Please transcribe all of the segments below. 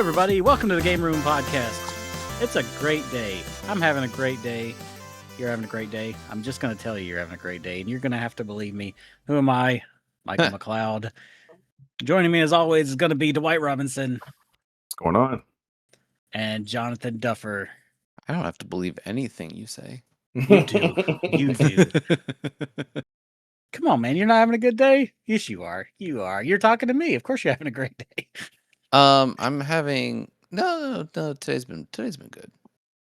everybody. Welcome to the Gameroom podcast. It's a great day. I'm having a great day. You're having a great day. I'm just going to tell you you're having a great day, and you're going to have to believe me. Who am I? Michael McLeod. Joining me, as always, is going to be Dwight Robinson What's going on? and Jonathan Duffer. I don't have to believe anything you say. You do. You do. Come on, man. You're not having a good day? Yes, you are. You are. You're talking to me. Of course you're having a great day. I'm having no. Today's been good.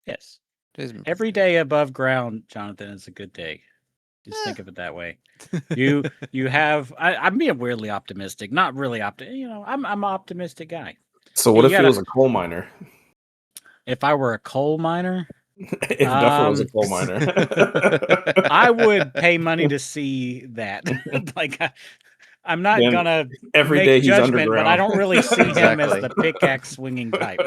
Yes. Today's been Every day above ground, Jonathan, is a good day. Just think of it that way. You have. I'm being weirdly optimistic. Not really optimistic. I'm an optimistic guy. So what if he was a coal miner? If I were a coal miner, if Duffer was a coal miner, I would pay money to see that. I'm not gonna every make day he's judgment, underground. but I don't really see him as Exactly. the pickaxe swinging type.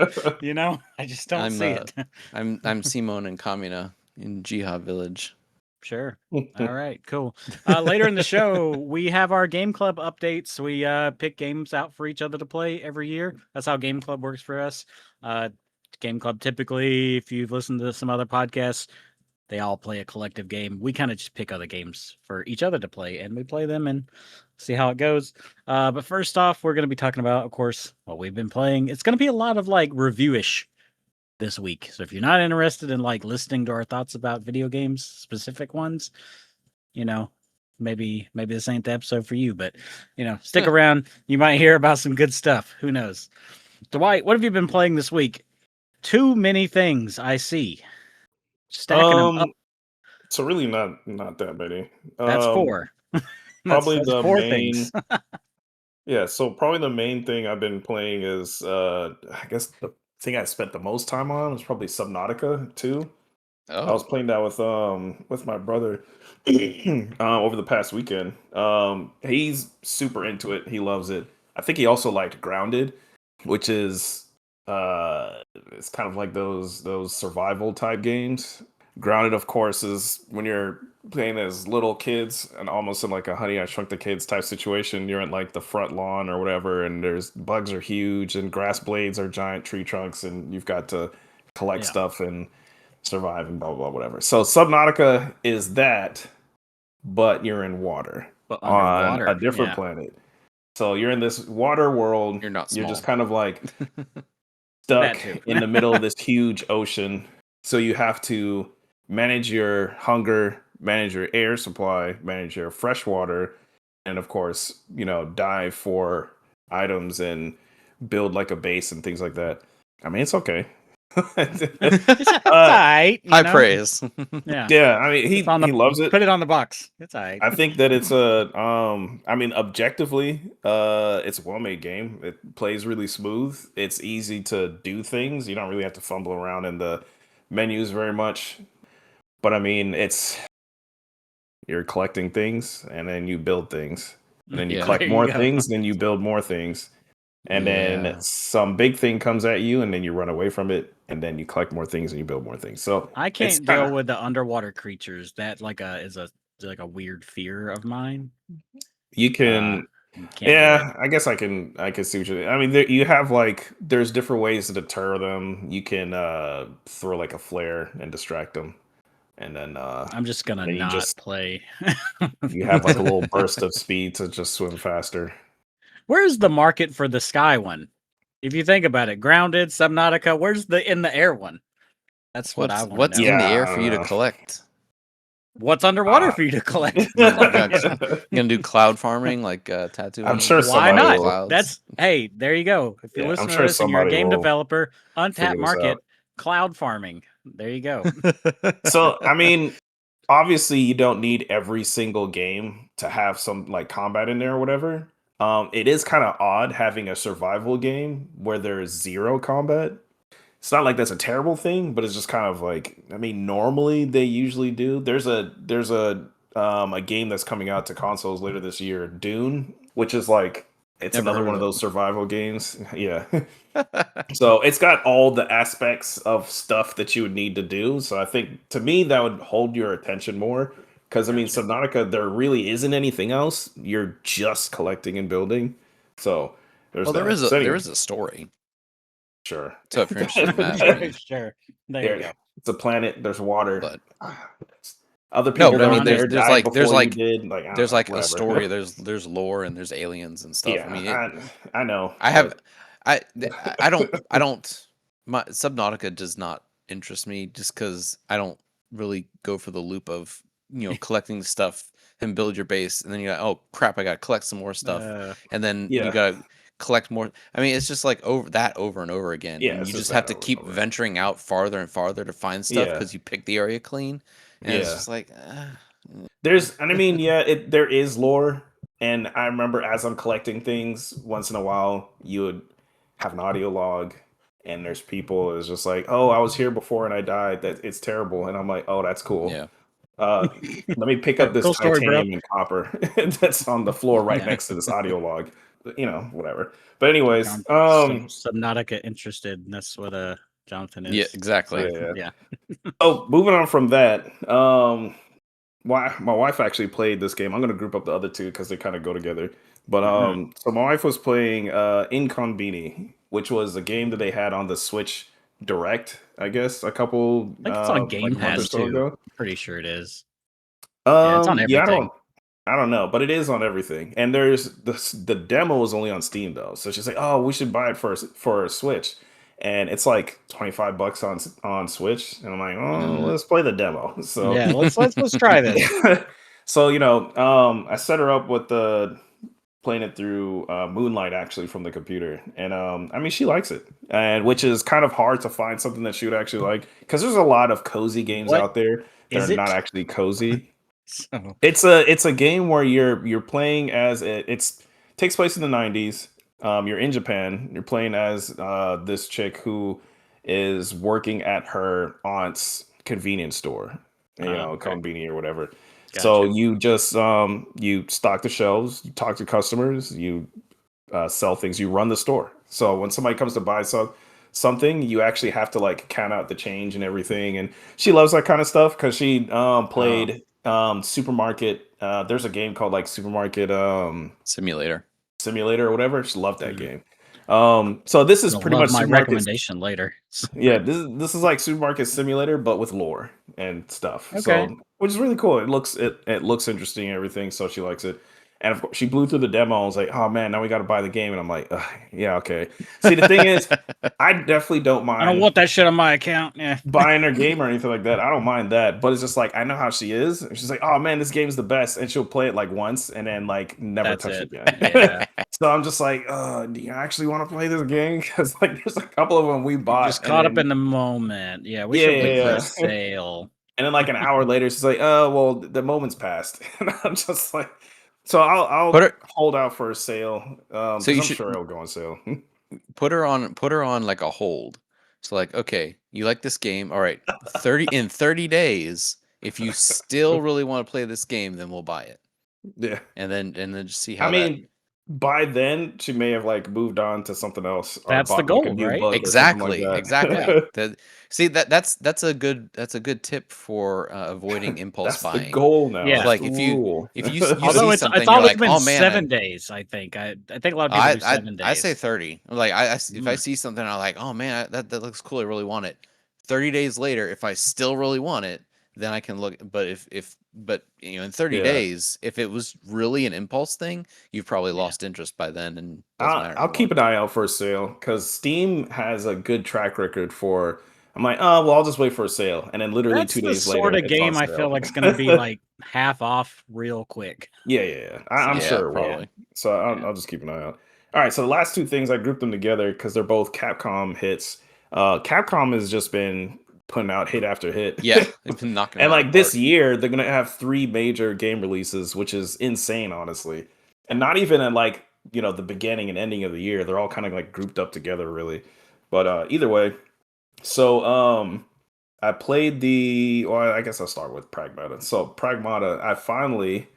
I just don't see it. I'm Simone and Kamina in Jihad Village. Sure. All right, cool. Later in the show, we have our Game Club updates. We pick games out for each other to play every year. That's how Game Club works for us. Game Club, typically, if you've listened to some other podcasts, they all play a collective game. We kind of just pick other games for each other to play, and we play them and see how it goes. But first off, we're going to be talking about, of course, what we've been playing. It's going to be a lot of review-ish this week. So if you're not interested in listening to our thoughts about video games, specific ones, maybe this ain't the episode for you, but stick around. You might hear about some good stuff. Who knows? Dwight, what have you been playing this week? Too many things I see. Stacking them up. So really not that many. That's four. Probably that's the four main things. Yeah, so probably the main thing I've been playing is I guess the thing I spent the most time on was probably Subnautica 2. Oh. I was playing that with my brother over the past weekend. He's super into it. He loves it. I think he also liked Grounded, which is it's kind of like those survival type games. Grounded, of course, is when you're playing as little kids and almost in like a Honey I Shrunk the Kids type situation. You're in like the front lawn or whatever, and there's bugs are huge and grass blades are giant tree trunks, and you've got to collect stuff and survive and blah blah blah whatever. So Subnautica is that, but you're in water on a different planet. So you're in this water world. You're not small. You're just kind of like stuck in the middle of this huge ocean. So you have to manage your hunger, manage your air supply, manage your fresh water, and of course, dive for items and build like a base and things like that. I mean, it's okay. It's all right. High praise. Yeah. I mean, he loves it. Put it on the box. It's all right. I think that it's objectively, it's a well-made game. It plays really smooth. It's easy to do things. You don't really have to fumble around in the menus very much. But I mean, you're collecting things and then you build things. And then you collect more things, then you build more things. And then some big thing comes at you, and then you run away from it, and then you collect more things and you build more things. So I can't deal with the underwater creatures. That is a weird fear of mine. You can, I guess I can see what you. I mean, you have there's different ways to deter them. You can throw like a flare and distract them, and then I'm just gonna not play. You have like a little burst of speed to just swim faster. Where's the market for the sky one? If you think about it, Grounded, Subnautica, where's the in the air one? That's what I want to know. What's in the air for you to collect? What's underwater for you to collect? You're gonna do cloud farming like tattoo? I'm sure why not? Clouds. Hey, there you go. If you listen to this and you're a game developer, untapped market, cloud farming. There you go. So I mean, obviously you don't need every single game to have some combat in there or whatever. It is kind of odd having a survival game where there is zero combat. It's not like that's a terrible thing, but it's just kind of normally they usually do. There's a game that's coming out to consoles later this year, Dune, which is it's another one of those survival games. Yeah. So it's got all the aspects of stuff that you would need to do. So I think to me that would hold your attention more. Because, I mean, Subnautica, there really isn't anything else. You're just collecting and building. So, there is a story. Sure. So if you're interested in that, I mean, Sure. There you go. It's a planet. There's water. but Other no, people but I go mean, there there's died like before you did. Like, I don't there's know, like a whatever. story. There's lore and there's aliens and stuff. I mean, I know. I have But I don't my Subnautica does not interest me just because I don't really go for the loop of collecting stuff and build your base and then you got oh crap I got to collect some more stuff and then you yeah, got to collect more. I mean it's just like over and over again yeah, and it's you just just have that to over and keep over. venturing out farther and farther to find stuff Yeah, because you pick the area clean and it's yeah. just like And I mean, yeah, there is lore, and I remember as I'm collecting things, once in a while, you would have an audio log, and there's people is just like, oh, I was here before and I died. That it's terrible, and I'm like, oh, that's cool. yeah. Let me pick up this Cool story, bro. titanium and copper that's on the floor right next to this audio log. Whatever. But anyways, Subnautica interested, and that's what Jonathan is. Yeah, exactly. yeah. Oh, moving on from that, my wife actually played this game. I'm gonna group up the other two because they kind of go together. But so my wife was playing Inconveni, which was a game that they had on the Switch Direct, I guess, a couple I think it's on like Game a month or Pass so too. ago. I'm pretty sure it is. Yeah, it's on Yeah, everything. I don't know, but it is on everything. And there's the demo is only on Steam though. So she's like, "Oh, we should buy it for a Switch." And it's like $25 on Switch. And I'm like, "Oh, let's play the demo." So Yeah, let's try this. so I set her up with the playing it through Moonlight actually from the computer, and I mean she likes it, and which is kind of hard to find something that she would actually like because there's a lot of cozy games What out there that is are it? not actually cozy. So, It's a game where you're playing as it's takes place in the 90s. You're in Japan. You're playing as this chick who is working at her aunt's convenience store, okay. convenience or whatever. So Gotcha. you just you stock the shelves, you talk to customers, you sell things, you run the store. So when somebody comes to buy something, you actually have to like count out the change and everything. And she loves that kind of stuff because she played Supermarket. There's a game called like Supermarket Simulator Simulator or whatever. She loved that Mhm. game. So this is You'll pretty love much my Supermarket. recommendation later. Yeah, this is like Supermarket Simulator, but with lore and stuff. Okay. So, which is really cool. It looks interesting and everything. So she likes it. And of course, she blew through the demo. I was like, oh man, now we got to buy the game. And I'm like, "Ugh, yeah, okay. See, the thing is, I definitely don't I don't mind want that shit on my account. Yeah. buying her game or anything like that. I don't mind that. But it's just like I know how she is. And she's like, oh man, this game's the best. And she'll play it like once and then like never That's touch it it. again. Yeah. So I'm just like, do you actually want to play this game? Because like there's a couple of them we bought. Just caught up in the moment. Yeah, we Yeah, should wait for yeah, a yeah. sale. And then like an hour later, she's like, "Oh, well, the moment's passed." And I'm just like, so I'll put her hold out for a sale. so Because you I'm should sure it'll go on sale. put her on like a hold. So like, okay, you like this game. All right, 30 days. If you still really want to play this game, then we'll buy it. Yeah. And then just see I how that mean, by then she may have like moved on to something else or That's the bought like a goal, new right? book or something like exactly. that. See that's a good tip for avoiding impulse That's the buying. goal now. Yeah. That's Like the if you rule. Although see it's something, you're always like, been oh man, 7 days. I think I think a lot of people do 7 days. I say 30. Like if I Mm. see something, I'm like, oh man, that looks cool. I really want it. 30 days later, if I still really want it, then I can look. But but in 30 Yeah. days, if it was really an impulse thing, you've probably lost interest by then, and doesn't matter. I'll keep an eye out for a sale because Steam has a good track record for. I'm like, oh well, I'll just wait for a sale, and then literally That's 2 the days sort later, of it's on game I feel sale. like it's going to be like half off real quick. Yeah. I'm Yeah, sure it will. probably. So I'll just keep an eye out. All right, so the last two things I grouped them together because they're both Capcom hits. Capcom has just been putting out hit after hit. Yeah, they've been knocking it And out like of the this park. year, they're gonna have 3 major game releases, which is insane, honestly. And not even in like the beginning and ending of the year. They're all kind of like grouped up together, really. But either way, so I played well, I guess I'll start with Pragmata. So Pragmata, I finally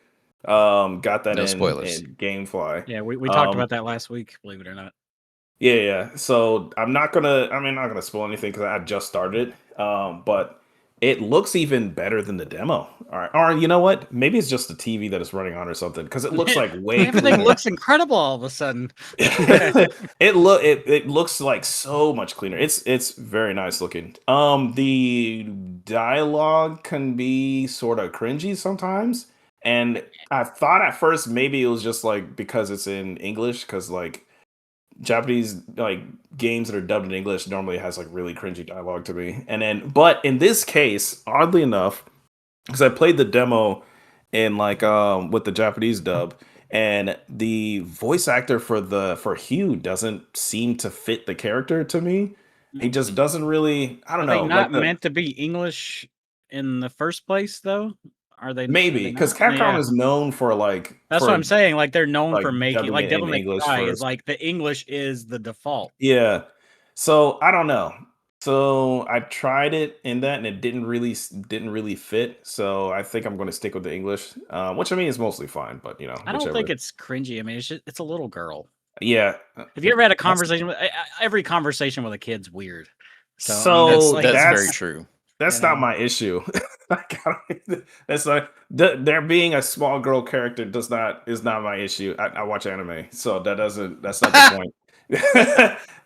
got that No spoilers. in GameFly. Yeah, we talked about that last week, believe it or not. Yeah. So I'm not gonna spoil anything because I just started. But it looks even better than the demo. Or you know what? Maybe it's just the TV that it's running on or something because it looks like way Everything cleaner. looks incredible all of a sudden. It looks like so much cleaner. It's very nice looking. The dialogue can be sort of cringy sometimes, and I thought at first maybe it was just like because it's in English, because like Japanese like games that are dubbed in English normally has like really cringy dialogue to me. And then, but in this case, oddly enough, because I played the demo in like with the Japanese dub, and the voice actor for Hugh doesn't seem to fit the character to me. He just doesn't really. I don't Are they know. Like not meant to be English in the first place, though? Are maybe they because not? Capcom Yeah. is known for like That's what I'm saying. Like they're known like for making dubbing like it in Devil May English Cry is first. like the English is the default. Yeah. So I don't know. So I tried it in that, and it didn't really fit. So I think I'm going to stick with the English, which I mean is mostly fine, but you know, I don't think whichever. it's cringy. I mean, it's a little girl. Yeah. Have you ever had a That's conversation with every conversation with a kid's weird. So I mean, it's so like That's very that's true. that's you not know. my issue. Like, that's not there being a small girl character is not my issue. I watch anime, so that's not the point.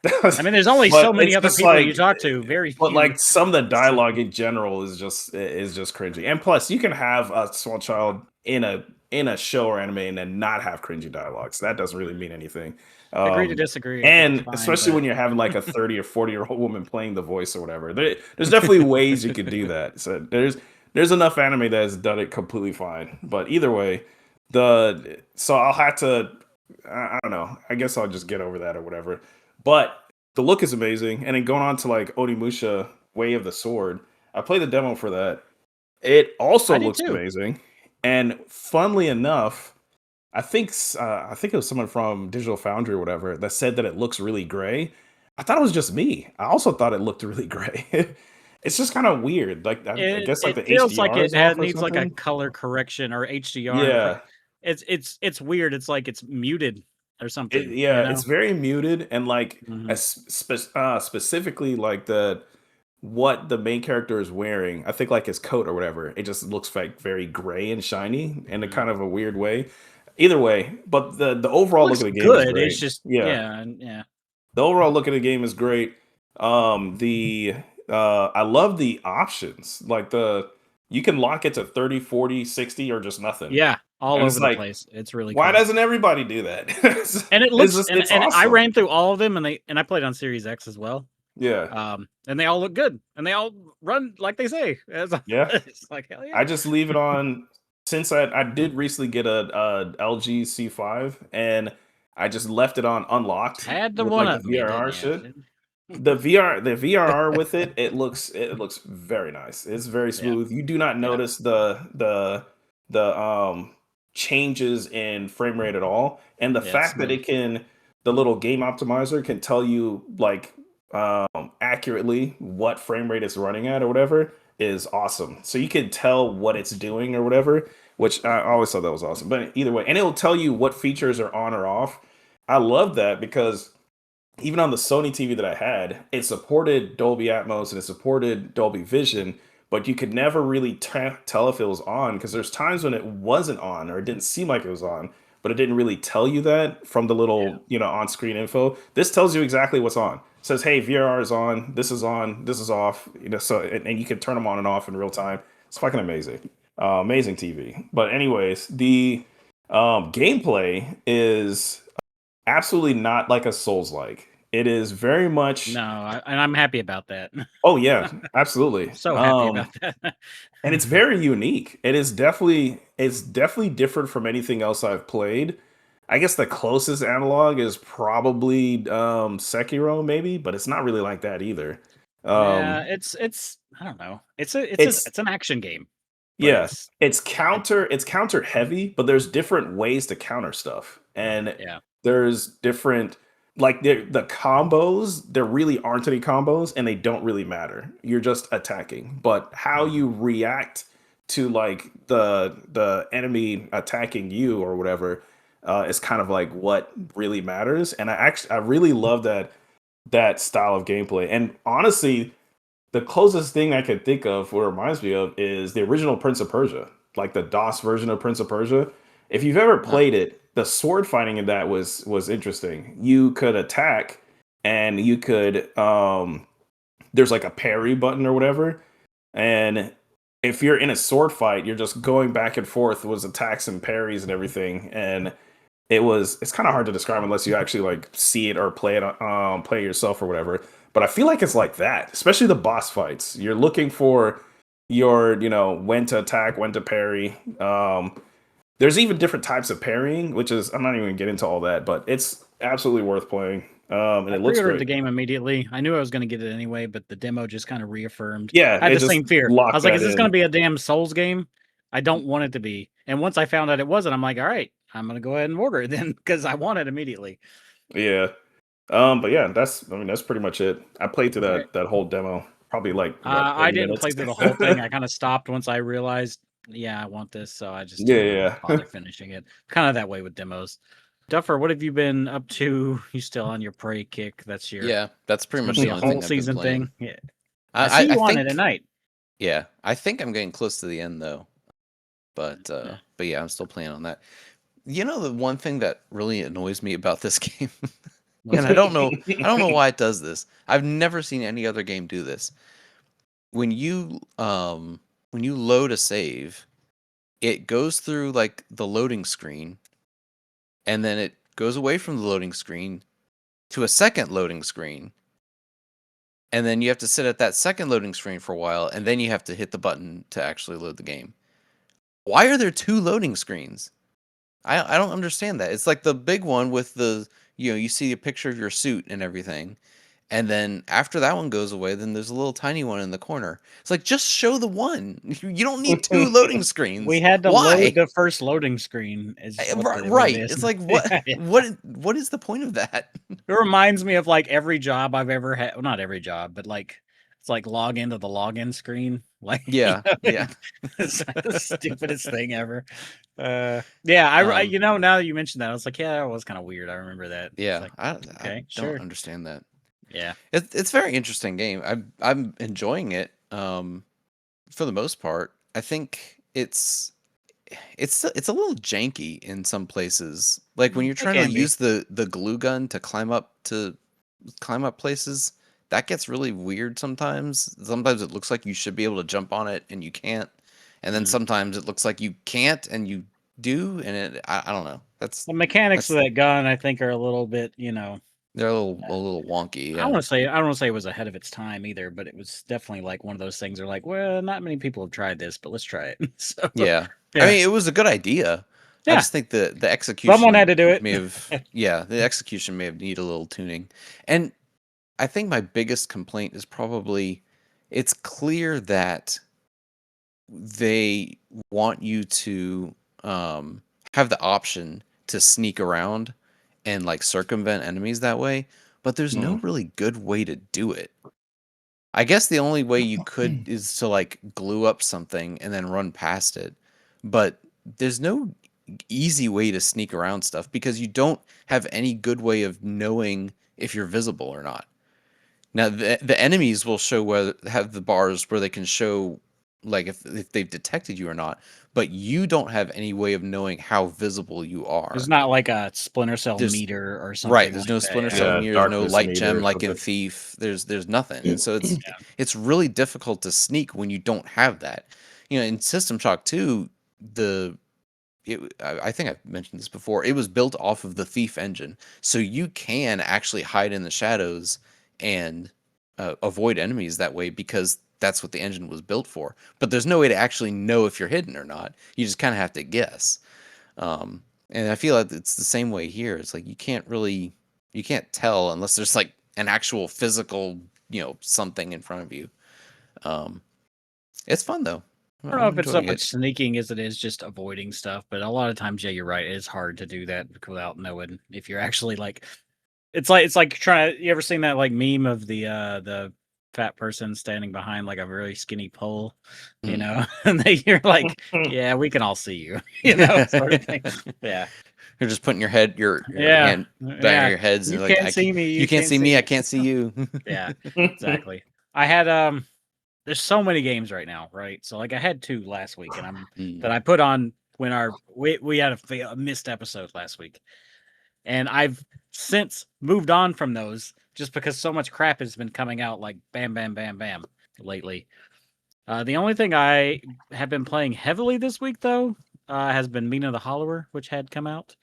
I mean, there's only so But many it's other just people you like talk to. Very but few. like some of the So dialogue in general is just cringy. And plus, you can have a small child in a show or anime and then not have cringy dialogues. That doesn't really mean anything. agree to Um, disagree. I think it's and fine, especially but when you're having like a 30 or 40-year-old woman playing the voice or whatever. There's definitely ways you could do that. So there's enough anime that has done it completely fine. But either way, so I'll have to I don't know. I guess I'll just get over that or whatever. But the look is amazing. And then going on to like Onimusha Way of the Sword, I played the demo for that. It also I did looks too. amazing. And funnily enough, I think it was someone from Digital Foundry or whatever that said that it looks really gray. I thought it was just me. I also thought it looked really gray. It's just kind of weird. Like I It guess like it the feels like HDR it is off or needs like a something. color correction or HDR. Yeah. It's weird. It's like it's muted or something. You Yeah, it's know. very muted and like Hmm. specifically like the what the main character is wearing. I think like his coat or whatever. It just looks like very gray and shiny in a Hmm. kind of a weird way. Either way, but the overall look Looks of the game is good. It's great. just Yeah, yeah. the overall look of the game is great. The I love the options. Like the you can lock it to 30, 40, 60, or just nothing. Yeah, all And it's over the like, place. It's really why cool. doesn't everybody do that? And it It's looks just it's and I awesome. ran through all of them and I played on Series X as well. Yeah. And they all look good and they all run like they say. Yeah. It's like hell I yeah. just leave it on since I did recently get a LG C5 and I just left it on unlocked Had to with one like the up me, didn't VRR you? shit. The VRR with it, it looks very nice. It's very Yeah, smooth. You do not yeah, notice the changes in frame rate at all. And the yeah. It's fact that smooth. it can the little game optimizer can tell you like accurately what frame rate it's running at or whatever is awesome. So you can tell what it's doing or whatever, which I always thought that was awesome. But either way, and it'll tell you what features are on or off. I love that because even on the Sony TV that I had, it supported Dolby Atmos and it supported Dolby Vision, but you could never really tell if it was on because there's times when it wasn't on or it didn't seem like it was on, but it didn't really tell you that from the Yeah, little, on-screen info. This tells you exactly what's on. It says, "Hey, VRR is on, this is off," so and you can turn them on and off in real time. It's fucking amazing. Amazing TV. But anyways, the gameplay is absolutely not like a Souls like. It is very much. no, and I'm happy about that. Oh yeah, absolutely. So happy about that. And it's very unique. It's definitely different from anything else I've played. I guess the closest analog is probably Sekiro, maybe, but it's not really like that either. Yeah, Um, it's I don't know. it's It's an action game, but Yeah, it's it's counter heavy, but there's different ways to counter stuff. And yeah. there's different like the combos, there really aren't any combos and they don't really matter. You're just attacking. But how Mhm. you react to like the enemy attacking you or whatever is kind of like what really matters. And I really love that style of gameplay. And honestly, the closest thing I could think of, what it reminds me of, is the original Prince of Persia, like the DOS version of Prince of Persia. If you've ever Huh. played it, the sword fighting in that was interesting. You could attack, and you could there's like a parry button or whatever, and if you're in a sword fight, you're just going back and forth with attacks and parries and everything, and it's kind of hard to describe unless you actually like see it or play it yourself or whatever. But I feel like it's like that, especially the boss fights. You're looking for your, when to attack, when to parry. There's even different types of parrying, which is, I'm not even gonna get into all that, but it's absolutely worth playing. And I it looks pre-ordered great. the game immediately. I knew I was going to get it anyway, but the demo just kind of reaffirmed. Yeah, I had it the just same fear. I locked was like, that is this going in. to be a damn Souls game? I don't want it to be. And once I found out it wasn't, I'm like, all right, I'm going to go ahead and order it then because I want it immediately. Yeah. But yeah, that's pretty much it. I played through Right. that whole demo, probably like what, I 30 didn't minutes. play through the whole thing. I kind of stopped once I realized, yeah, I want this. So I just didn't Yeah. bother finishing it. Kind of that way with demos. Duffer, what have you been up to? You still on your prey kick? That's your Yeah, that's pretty gonna much be the a only whole thing I've been season playing. thing. Yeah. I see you on it at night. Yeah, I think I'm getting close to the end though. But yeah, I'm still playing on that. You know, the one thing that really annoys me about this game, and I don't know why it does this. I've never seen any other game do this. When you load a save, it goes through like the loading screen, and then it goes away from the loading screen to a second loading screen. And then you have to sit at that second loading screen for a while, and then you have to hit the button to actually load the game. Why are there two loading screens? I don't understand that. It's like the big one with the, you see a picture of your suit and everything. And then after that one goes away, then there's a little tiny one in the corner. It's like, just show the one. You don't need two loading screens. We had to Why? load the first loading screen. Right. It is. It's like, what? Yeah. What is the point of that? It reminds me of like every job I've ever had. Well, not every job, but like it's like log into the login screen. Like Yeah, yeah. It's like the stupidest thing ever. Yeah, now that you mentioned that, I was like, yeah, that was kind of weird. I remember that. Yeah, Like, I okay, don't sure. understand that. Yeah, it's a very interesting game. I'm enjoying it. For the most part, I think it's a little janky in some places. Like when you're trying to use the glue gun to climb up places, that gets really weird sometimes. Sometimes it looks like you should be able to jump on it and you can't, and then sometimes it looks like you can't and you do, and I don't know. the mechanics of that gun, I think, are a little bit, they're a little wonky. Yeah. I don't want to say it was ahead of its time either, but it was definitely like one of those things. Are like, well, not many people have tried this, but let's try it. So Yeah. I mean, it was a good idea. I Yeah. just think the execution Someone had to do it. may have the execution may have needed a little tuning. And I think my biggest complaint is probably it's clear that they want you to have the option to sneak around and like circumvent enemies that way, but there's no really good way to do it. I guess the only way you could is to like glue up something and then run past it. But there's no easy way to sneak around stuff because you don't have any good way of knowing if you're visible or not. Now the enemies will have the bars where they can show like if they've detected you or not, but you don't have any way of knowing how visible you are. There's not like a Splinter Cell meter or something. Right, there's like no that, Splinter yeah. Cell meter, there's no darkness light meter gem or like in something. Thief. There's nothing. And so it's really difficult to sneak when you don't have that. In System Shock 2, I think I've mentioned this before. It was built off of the Thief engine, so you can actually hide in the shadows and avoid enemies that way because that's what the engine was built for. But there's no way to actually know if you're hidden or not. You just kind of have to guess. And I feel like it's the same way here. It's like you can't tell unless there's like an actual physical, something in front of you. It's fun though. I don't know if it's so much sneaking as it is just avoiding stuff, but a lot of times, yeah, you're right. It is hard to do that without knowing if you're actually like. It's like trying. You ever seen that like meme of the fat person standing behind like a very skinny pole, and you're like, yeah, we can all see you, sort of thing. Yeah. You're just putting your hand back on your heads. You and can't see me. You can't see me. I can't see you. Yeah, exactly. I had there's so many games right now, right? So like I had 2 last week, and Mm. that I put on when we had a missed episode last week, and I've since moved on from those just because so much crap has been coming out like bam, bam, bam, bam lately. The only thing I have been playing heavily this week, though, has been Mina the Hollower, which had come out.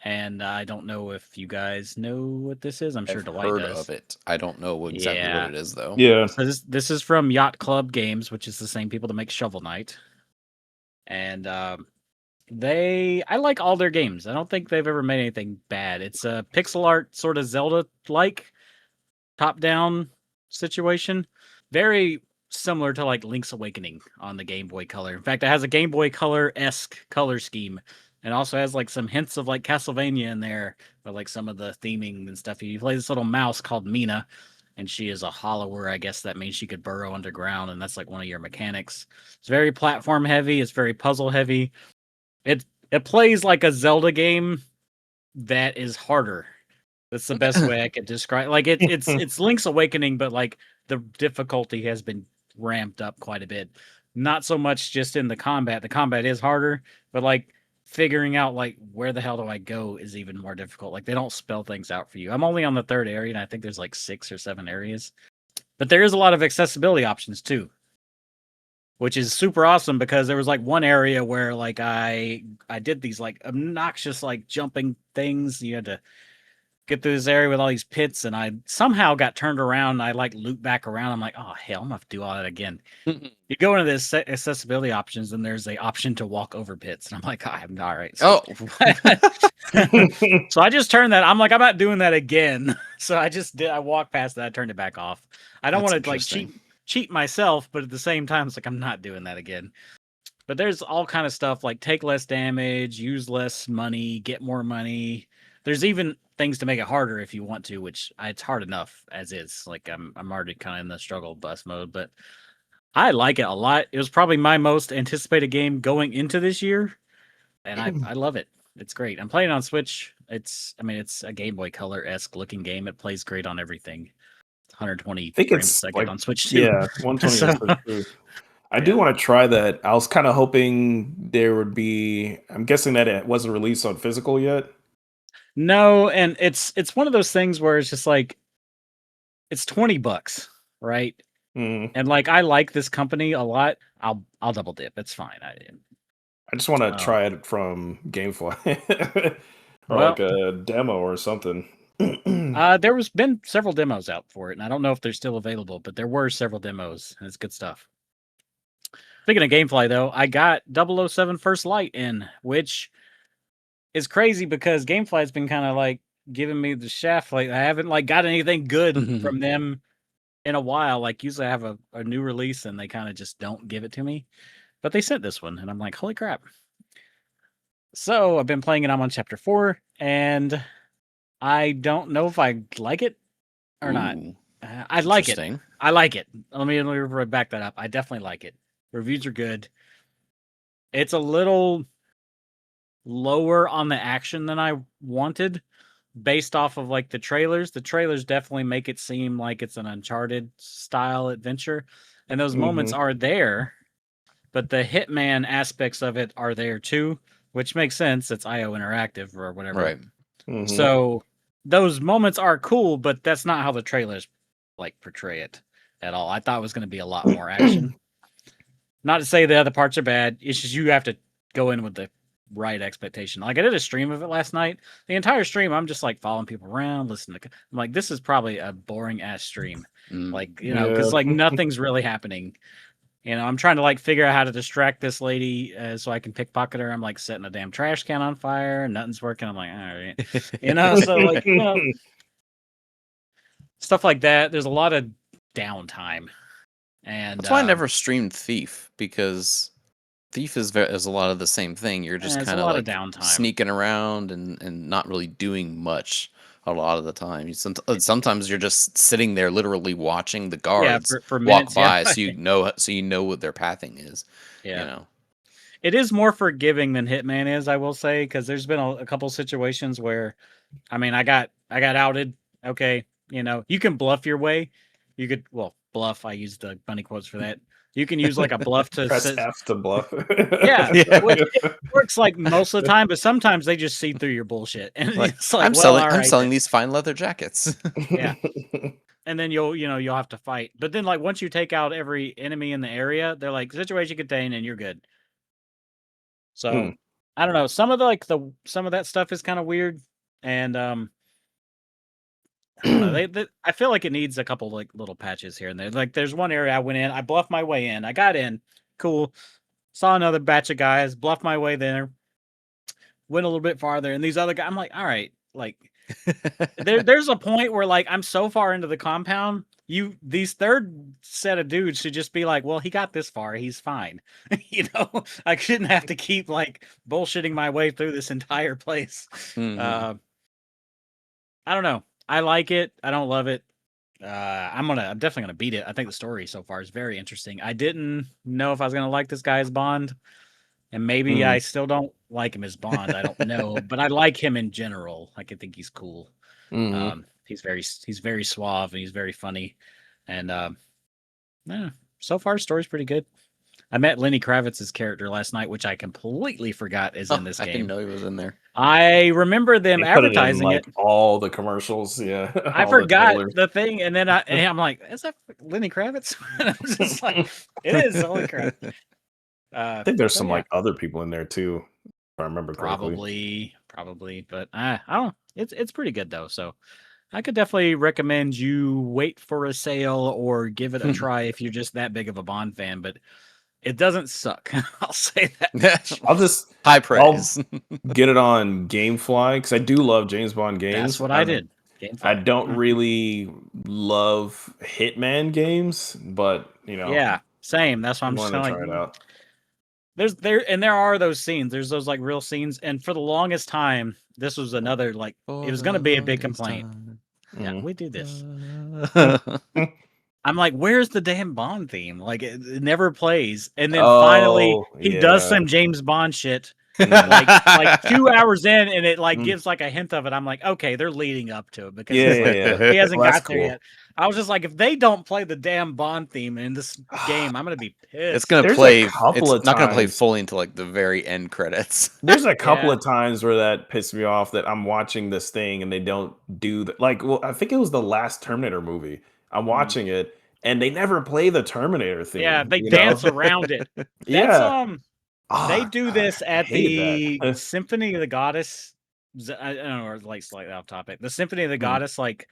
And I don't know if you guys know what this is. I'm sure I've Dwight heard does. of it. I don't know exactly what Yeah. it is though. Yeah. So this is from Yacht Club Games, which is the same people that make Shovel Knight. And I like all their games. I don't think they've ever made anything bad. It's a pixel art sort of Zelda-like top-down situation. Very similar to like Link's Awakening on the Game Boy Color. In fact, it has a Game Boy Color-esque color scheme, and also has like some hints of like Castlevania in there, but like some of the theming and stuff. You play this little mouse called Mina, and she is a hollower. I guess that means she could burrow underground, and that's like one of your mechanics. It's very platform heavy. It's very puzzle heavy. It plays like a Zelda game that is harder. That's the best way I could describe. Like it's Link's Awakening, but like the difficulty has been ramped up quite a bit. Not so much just in the combat. The combat is harder, but like figuring out like where the hell do I go is even more difficult. Like they don't spell things out for you. I'm only on the 3rd area, and I think there's like 6 or 7 areas. But there is a lot of accessibility options too, which is super awesome because there was like one area where like I did these like obnoxious like jumping things. You had to get through this area with all these pits, and I somehow got turned around, and I like loop back around. I'm like, oh hell, I'm gonna have to do all that again. You go into the accessibility options, and there's a option to walk over pits, and I'm like, I'm all right. So, so I just turned that. I'm like, I'm not doing that again. So I walked past that. I turned it back off. I don't want to like cheat myself, but at the same time, it's like I'm not doing that again. But there's all kind of stuff like take less damage, use less money, get more money. There's even things to make it harder if you want to, which it's hard enough as is. Like I'm already kind of in the struggle bus mode, but I like it a lot. It was probably my most anticipated game going into this year, and I love it. It's great. I'm playing on Switch. It's a Game Boy Color-esque looking game. It plays great on everything. 120 frames a second like, on Switch too. Yeah, 120 So, is true. I do want to try that. I was kind of hoping there would be. I'm guessing that it wasn't released on physical yet. No, and it's one of those things where it's just like it's $20, right? Mm. And like I like this company a lot. I'll double dip. It's fine. I just want to try it from GameFly or Well, like a demo or something. there was been several demos out for it, and I don't know if they're still available, but there were several demos, and it's good stuff. Speaking of GameFly, though, I got 007 First Light in, which is crazy because GameFly's been kind of like giving me the shaft. Like I haven't like got anything good from them in a while. Like usually I have a new release and they kind of just don't give it to me. But they sent this one, and I'm like, holy crap. So I've been playing it. I'm on chapter 4, and I don't know if I like it or not. I like it. I like it. Let me back that up. I definitely like it. Reviews are good. It's a little lower on the action than I wanted based off of like the trailers. The trailers definitely make it seem like it's an Uncharted style adventure, and those moments are there, but the Hitman aspects of it are there too, which makes sense. It's IO Interactive or whatever. Right. So those moments are cool, but that's not how the trailers like portray it at all. I thought it was going to be a lot more action. Not to say the other parts are bad. It's just you have to go in with the right expectation. Like I did a stream of it last night. The entire stream, I'm just like following people around, listening to. I'm like, this is probably a boring ass stream. Like because like nothing's really happening. I'm trying to like figure out how to distract this lady so I can pickpocket her. I'm like setting a damn trash can on fire, and nothing's working. I'm like, all right, so like stuff like that. There's a lot of downtime. And that's why I never streamed Thief, because Thief is a lot of the same thing. You're just kind of like sneaking around and not really doing much a lot of the time. Sometimes you're just sitting there literally watching the guards for minutes, walk by, so you know what their pathing is. Yeah. It is more forgiving than Hitman is, I will say, because there's been a couple situations where, I got outed. Okay, you can bluff your way. You could, bluff. I use the bunny quotes for that. You can use like a bluff to Press F to bluff. Yeah, Yeah. which it works like most of the time, but sometimes they just see through your bullshit, and Like, it's like, I'm well, selling all I'm right selling then. these fine leather jackets. Yeah. And then you'll have to fight. But then like once you take out every enemy in the area, they're like situation contained, and you're good. So I don't know. Some of some of that stuff is kind of weird, and I don't know. I feel like it needs a couple like little patches here and there. Like there's one area I went in, I bluffed my way in, I got in, cool. Saw another batch of guys, bluffed my way there, went a little bit farther, and these other guys, I'm like, all right, like there's a point where like I'm so far into the compound, these third set of dudes should just be like, well, he got this far, he's fine. I shouldn't have to keep like bullshitting my way through this entire place. Mhm. I don't know. I like it. I don't love it. I'm definitely gonna beat it. I think the story so far is very interesting. I didn't know if I was gonna like this guy as Bond, and maybe I still don't like him as Bond. I don't know, but I like him in general. Like I think he's cool. He's very suave and he's very funny, and yeah, so far the story's pretty good. I met Lenny Kravitz's character last night, which I completely forgot is in this I didn't game. know he was in there. I remember them They put it in advertising like it. all the commercials. Yeah, I all the forgot trailers. the thing, and then I'm like, is that Lenny Kravitz? And I'm just like, it is. Holy crap! I think there's so some yeah, like other people in there too, if I remember correctly. probably, but I don't. It's pretty good though. So I could definitely recommend you wait for a sale or give it a try if you're just that big of a Bond fan. But it doesn't suck. I'll say that. I'll just High praise. get it on GameFly because I do love James Bond games. That's what I did. I Gamefly. don't really love Hitman games, but Yeah, same. That's why I I'm just want to kind of try it like, out. there are those scenes. There's those like real scenes, and for the longest time, this was another like it was going to be a big complaint. Yeah, we do this. I'm like, where's the damn Bond theme? Like it never plays, and then finally he does some James Bond shit. Like 2 hours in, and it like gives like a hint of it. I'm like, okay, they're leading up to it because it's like he hasn't Well, that's got there cool. yet. I was just like, if they don't play the damn Bond theme in this game, I'm gonna be pissed. It's gonna There's a play. couple It's of not gonna play times- fully until like the very end credits. There's a couple Yeah. of times where that pissed me off that I'm watching this thing and they don't do that. Like, well, I think it was the last Terminator movie. I'm watching it and they never play the Terminator theme. Yeah, they you dance know? around it. That's Yeah. they Ah, do God, this I at hated the that. Symphony of the Goddess. I don't know, or like slightly off topic. The Symphony of the Goddess, like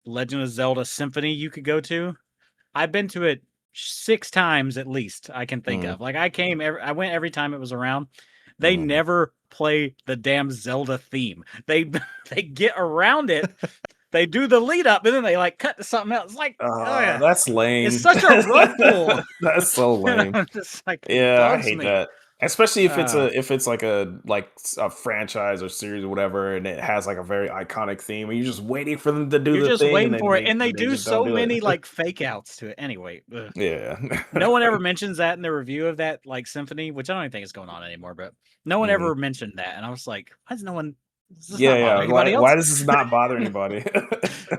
Legend of Zelda Symphony, you could go to. I've been to it 6 times at least. I can think of. Like I went every time it was around. They never play the damn Zelda theme. They they get around it. They do the lead up, and then they like cut to something else. It's like, That's lame. it's such a rug pull. That's so lame. I'm just like, it Yeah, I bugs hate me. that. Especially if it's like a franchise or series or whatever, and it has like a very iconic theme, and you're just waiting for them to do You're the just thing, waiting and for it, and they do just so don't do many it. like fake outs to it. Anyway, Yeah. no one ever mentions that in the review of that like symphony, which I don't even think is going on anymore. But no one ever mentioned that, and I was like, why does no one? Does this not bother anybody else? Why does this not bother anybody?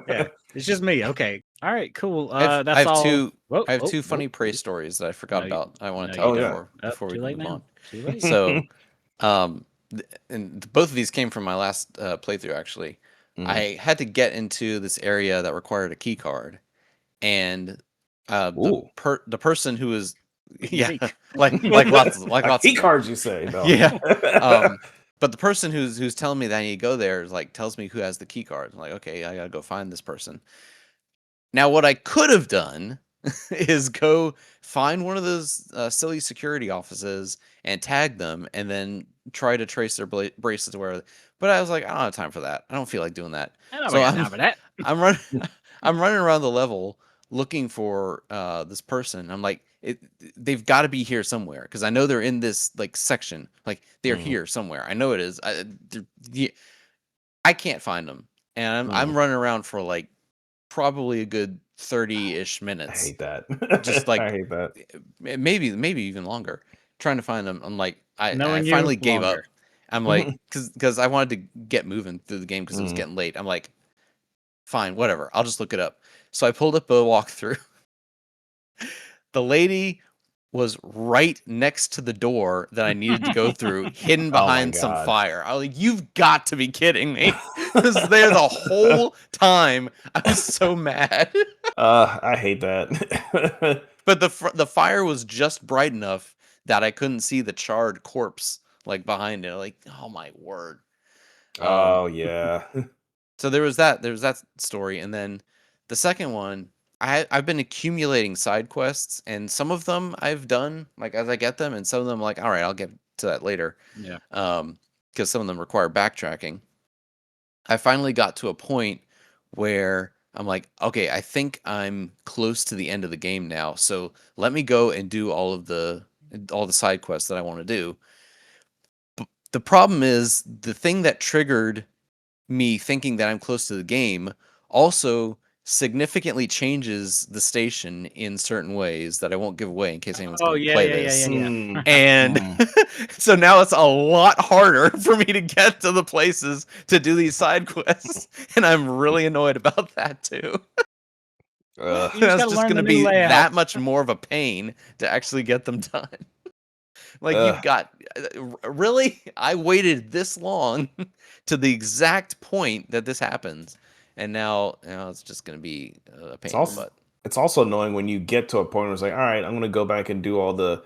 Yeah, it's just me. Okay, all right, cool. I that's have all. two. Whoa, I have whoa, two funny whoa. praise stories that I forgot No, about. I want no, to tell you you don't. before we Too late move now. on. Too late. So, and both of these came from my last playthrough. Actually, I had to get into this area that required a key card, and the person who was Unique. like lots Like key cards, you say? No. Yeah. But the person who's telling me that I need to go there like tells me who has the key card. I'm like, okay, I gotta go find this person. Now, what I could have done is go find one of those silly security offices and tag them, and then try to trace their bracelets to where. But I was like, I don't have time for that. I don't feel like doing that. So I'm running. I'm running around the level looking for this person. I'm like, they've got to be here somewhere because I know they're in this like section. Like they're here somewhere. I know it is. I can't find them, and I'm running around for like probably a good 30-ish minutes. I hate that. Just like I hate that. Maybe even longer trying to find them. I'm like, I Knowing finally you, gave up. longer. I'm like, because I wanted to get moving through the game because it was getting late. I'm like, fine, whatever. I'll just look it up. So I pulled up a walkthrough The lady was right next to the door that I needed to go through, hidden behind some God. fire. I was like, "You've got to be kidding me!" I was there the whole time. I was so mad. I hate that. But the fire was just bright enough that I couldn't see the charred corpse like behind it. Like, oh my word. Oh yeah. So there was that story, and then the second one, I've been accumulating side quests, and some of them I've done like as I get them, and some of them like, all right, I'll get to that later. Yeah. Because some of them require backtracking. I finally got to a point where I'm like, okay, I think I'm close to the end of the game now. So let me go and do all the side quests that I want to do. But the problem is the thing that triggered me thinking that I'm close to the game also significantly changes the station in certain ways that I won't give away in case anyone's going to play this. Mm. And so now it's a lot harder for me to get to the places to do these side quests, and I'm really annoyed about that too. You just That's gotta just learn going to the new be layout. that much more of a pain to actually get them done. Like you've got really, I waited this long to the exact point that this happens, and now it's just going to be a pain in the butt. It's also annoying when you get to a point where it's like, all right, I'm gonna go back and do all the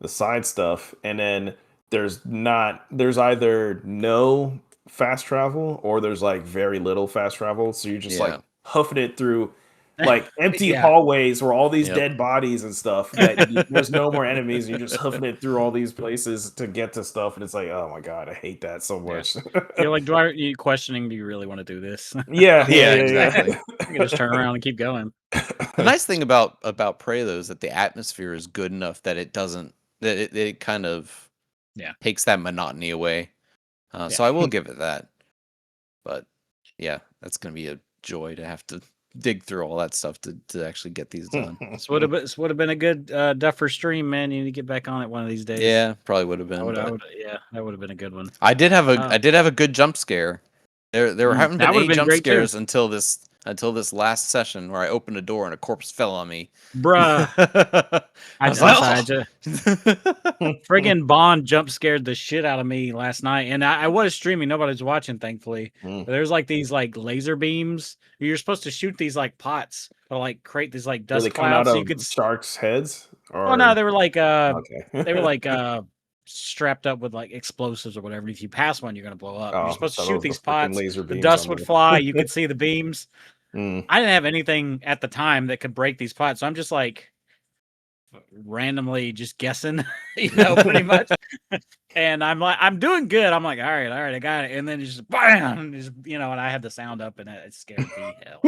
side stuff, and then there's either no fast travel or there's like very little fast travel, so you're just like huffing it through like empty hallways where all these dead bodies and stuff there's no more enemies, and you're just huffing it through all these places to get to stuff, and it's like, oh my god, I hate that so much. You're like, you questioning, do you really want to do this? Yeah, exactly. You can just turn around and keep going. The nice thing about Prey though is that the atmosphere is good enough that it doesn't it kind of takes that monotony away. So I will give it that. But yeah, that's gonna be a joy to have to dig through all that stuff to actually get these done. This would have been a good Duffer stream, man. You need to get back on it one of these days. Yeah, probably would have been. That would have been a good one. I did have a good jump scare. There haven't been any jump scares until this last session where I opened a door and a corpse fell on me. Bruh. Friggin' Bond jump scared the shit out of me last night. And I was streaming. Nobody was watching, thankfully. But there's like these like laser beams. You're supposed to shoot these like pots or like create these like dust clouds. So you could sharks' heads? Oh no, they were like they were like strapped up with like explosives or whatever. If you pass one, you're gonna blow up. You're supposed to shoot these pots. The dust would fly. You could see the beams. I didn't have anything at the time that could break these pots, so I'm just like randomly just guessing, pretty much. And I'm like, I'm doing good. I'm like, all right, I got it. And then just bam, and I had the sound up, and it scared the hell.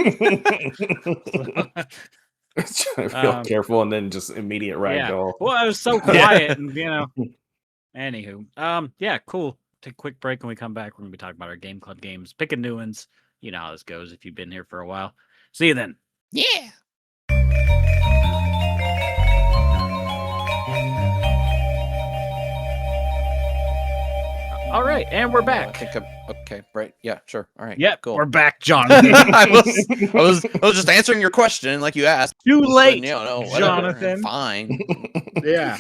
Trying to feel careful, and then just immediate ragdoll. Well, I was so quiet, and Anywho, yeah, cool. Take a quick break. When we come back, we're gonna be talking about our Game Club games, picking new ones. You know how this goes if you've been here for a while. See you then. Yeah. All right, and we're back. I think okay, right? Yeah, sure. All right. Yep, cool. We're back, Jonathan. I was just answering your question like you asked. Too late, Jonathan. Fine. Yeah.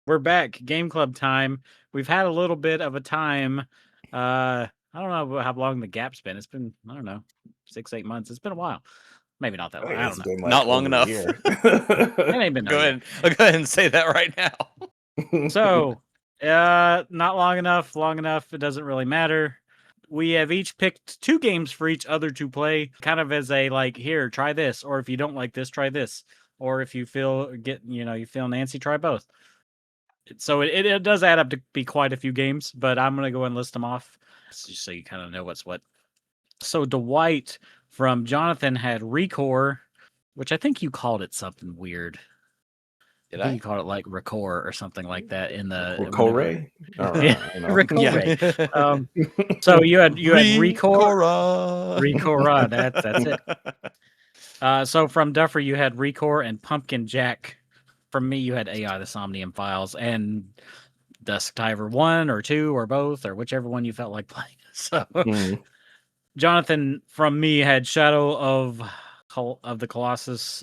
We're back. Game Club time. We've had a little bit of a time. I don't know how long the gap's been. It's been, I don't know, 6-8 months. It's been a while. Maybe not that long. I don't know. Like not long enough. It ain't been. Go ahead and say that right now. So, not long enough. Long enough. It doesn't really matter. We have each picked 2 games for each other to play, kind of as a like, here, try this, or if you don't like this, try this, or if you feel you feel Nancy, try both. So it does add up to be quite a few games, but I'm gonna go and list them off so you kind of know what's what. So Dwight from Jonathan had Recore, which I think you called it something weird. Did I? You called it like Recore or something like that in the Recore? Recore. So you had Recore. Recore. That's it. So from Duffer you had Recore and Pumpkin Jack. From me you had AI the Somnium Files and Dusk Diver 1 or 2 or both or whichever one you felt like playing. So Jonathan from me had Shadow of the Colossus,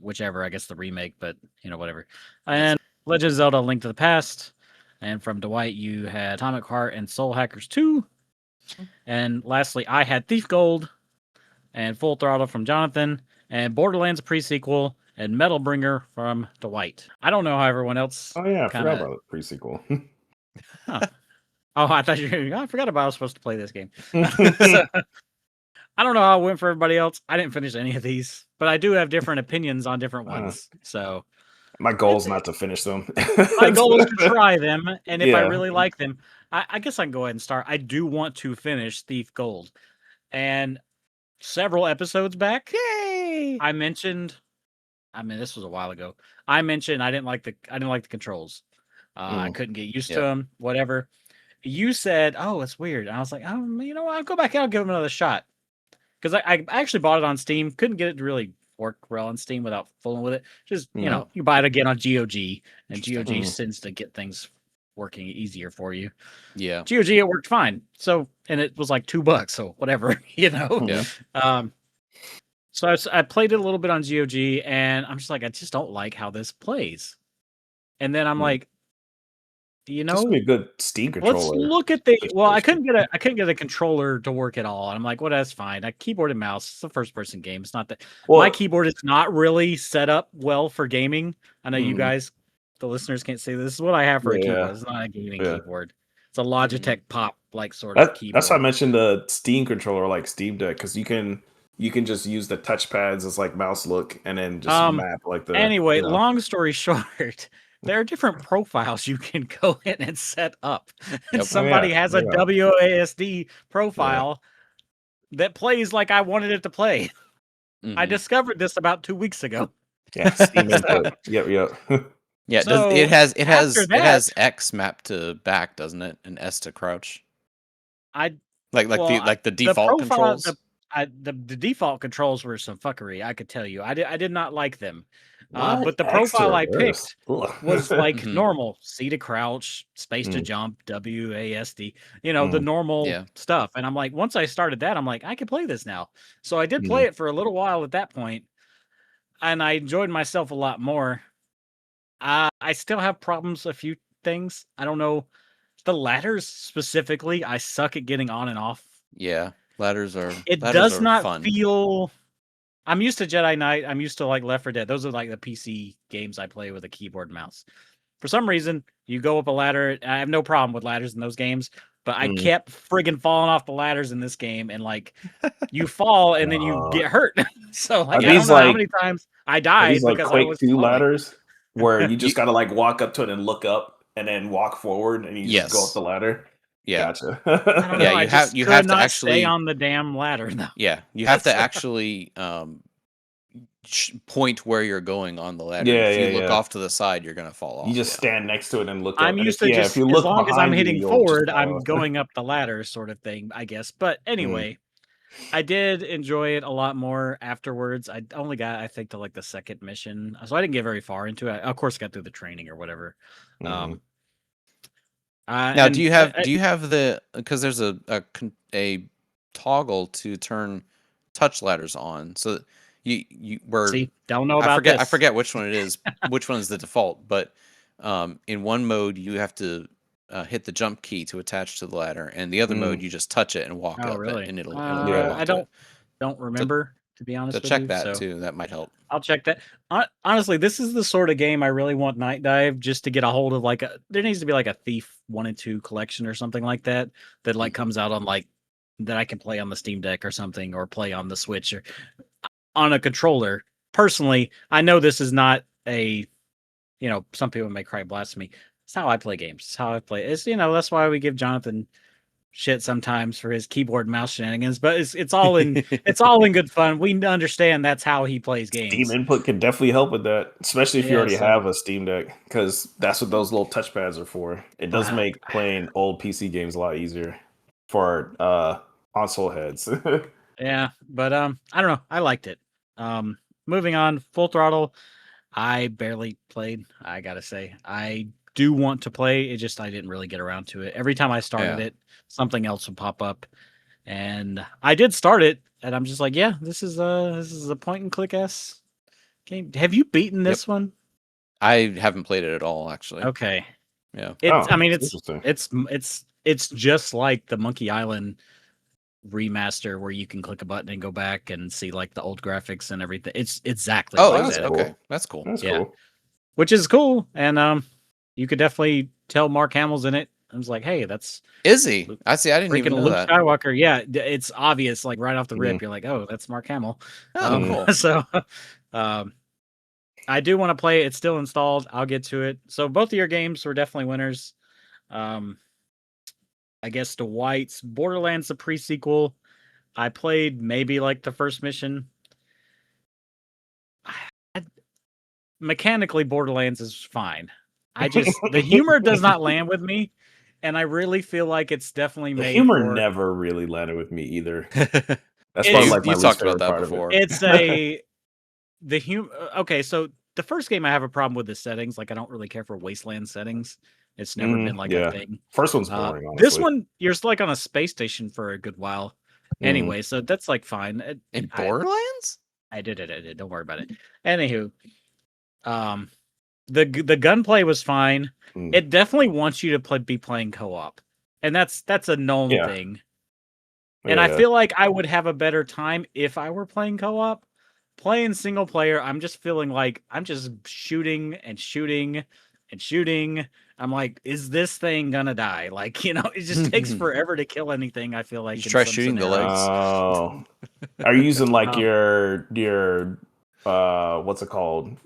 whichever, I guess the remake, but whatever. And Legend of Zelda: Link to the Past. And from Dwight, you had Atomic Heart and Soul Hackers 2. And lastly, I had Thief Gold and Full Throttle from Jonathan, and Borderlands pre-sequel, and Metal Bringer from Dwight. I don't know how everyone else. Oh yeah, I forgot kinda... about the pre-sequel. Huh. Oh, I thought I forgot about I was supposed to play this game. So, I don't know how it went for everybody else. I didn't finish any of these, but I do have different opinions on different ones. So my goal is not to finish them. my goal is to try them, and if I Yeah. really like them, I guess I can go ahead and start. I do want to finish Thief Gold, and several episodes back, Yay! I mentioned. I mean, this was a while ago. I mentioned I didn't like the controls. I couldn't get used to them. Whatever. You said, "Oh, it's weird." And I was like, "Oh, I'll go back and I'll give them another shot." Because I actually bought it on Steam. Couldn't get it to really work well on Steam without fooling with it. Just you buy it again on GOG, and GOG tends to get things working easier for you. Yeah. GOG, it worked fine. So, and it was like $2, so whatever, Yeah. So I played it a little bit on GOG, and I'm just like, I just don't like how this plays. And then I'm like, Just be a good Steam controller. let's look at the. Well, I couldn't get a controller to work at all. And I'm like, well, that's fine. A keyboard and mouse. It's a first person game. It's not that my keyboard is not really set up well for gaming. I know you guys, the listeners, can't say this is what I have for a keyboard. It's not a gaming keyboard. It's a Logitech Pop sort of keyboard. That's why I mentioned the Steam controller like Steam Deck, because you can just use the touchpads as like mouse look and then just map like the. Anyway, long story short, there are different profiles you can go in and set up. And somebody has a WASD profile that plays like I wanted it to play. I discovered this about 2 weeks ago. Yeah, Steam input. Yep. Yeah, So, it has X mapped to back, doesn't it? And S to crouch. Like the default controls. The default controls were some fuckery. I could tell you. I did not like them. But the profile I picked was like normal: C to crouch, space to jump, WASD. The normal stuff. And I'm like, once I started that, I'm like, I can play this now. So I did play it for a little while at that point, and I enjoyed myself a lot more. I still have problems. A few things. I don't know. The ladders specifically, I suck at getting on and off. Yeah, ladders are. It does not feel. I'm used to Jedi Knight. I'm used to like Left 4 Dead. Those are like the PC games I play with a keyboard and mouse. For some reason, you go up a ladder. I have no problem with ladders in those games, but I kept friggin' falling off the ladders in this game, and like you fall and then you get hurt. So like I don't know how many times I died because I was Quake 2 ladders where you just gotta like walk up to it and look up and then walk forward and you just go up the ladder. Yeah, gotcha. You have to actually stay on the damn ladder though. Yeah, you have to actually point where you're going on the ladder. If you look off to the side, you're gonna fall off. You just stand next to it and look. I'm used to just as long as I'm hitting forward, I'm going up the ladder, sort of thing, I guess. But anyway, I did enjoy it a lot more afterwards. I only got, I think, to like the second mission, so I didn't get very far into it. I, of course, got through the training or whatever. Now, do you have the, because there's a toggle to turn touch ladders on, so you were don't know about I forget which one it is, which one is the default, but in one mode you have to hit the jump key to attach to the ladder, and the other mode you just touch it and walk up it, and it'll I don't remember, to be honest. So check that too. That might help. I'll check that. Honestly, this is the sort of game I really want Night Dive just to get a hold of. Like, there needs to be like a Thief 1 and 2 collection or something like that like comes out on like that I can play on the Steam Deck or something, or play on the Switch or on a controller. Personally, I know this is not a, some people may cry blasphemy. It's how I play games. It's how I play. It's that's why we give Jonathan shit sometimes for his keyboard and mouse shenanigans, but it's all in good fun. We understand that's how he plays games. Steam input can definitely help with that, especially if you already have a Steam Deck, because that's what those little touchpads are for. It does make playing old PC games a lot easier for console heads. Yeah, but I don't know. I liked it. Moving on, Full Throttle. I barely played. I gotta say, I do want to play. It just I didn't really get around to it. Every time I started it, something else would pop up, and I did start it, and I'm just like, yeah, this is a point and click game. Have you beaten this one? I haven't played it at all, actually. Okay. Yeah. I mean, that's interesting. it's just like the Monkey Island remaster where you can click a button and go back and see like the old graphics and everything. It's exactly Oh, like is it? that. cool. Okay, that's cool. That's Yeah. cool. Which is cool, and you could definitely tell Mark Hamill's in it. I was like, hey, that's Is he? I see. I didn't even freaking know Luke that. Skywalker. Yeah, it's obvious, like right off the rip. Mhm. You're like, oh, that's Mark Hamill. Oh, cool. So, I do want to play it. It's still installed. I'll get to it. So both of your games were definitely winners. I guess the Whites, Borderlands, the pre-sequel. I played maybe like the first mission. Mechanically, Borderlands is fine. The humor does not land with me, and I really feel like it's definitely The made humor for. never really landed with me either. That's It's- probably like my you least talked about favorite that part before. of it. It's the humor. Okay, so the first game I have a problem with the settings. Like I don't really care for wasteland settings. It's never been like yeah. a thing. First one's boring. Honestly. This one, you're like on a space station for a good while. Anyway, so that's like fine. In Borderlands? I did it. Don't worry about it. Anywho, the gunplay was fine. It definitely wants you to be playing co-op, and that's a known thing. And I feel like I would have a better time if I were playing co-op. Playing single player, I'm just feeling like I'm just shooting and shooting and shooting. I'm like, is this thing gonna die? Like, it just takes forever to kill anything. I feel like You try shooting the legs. Oh, are you using like your what's it called?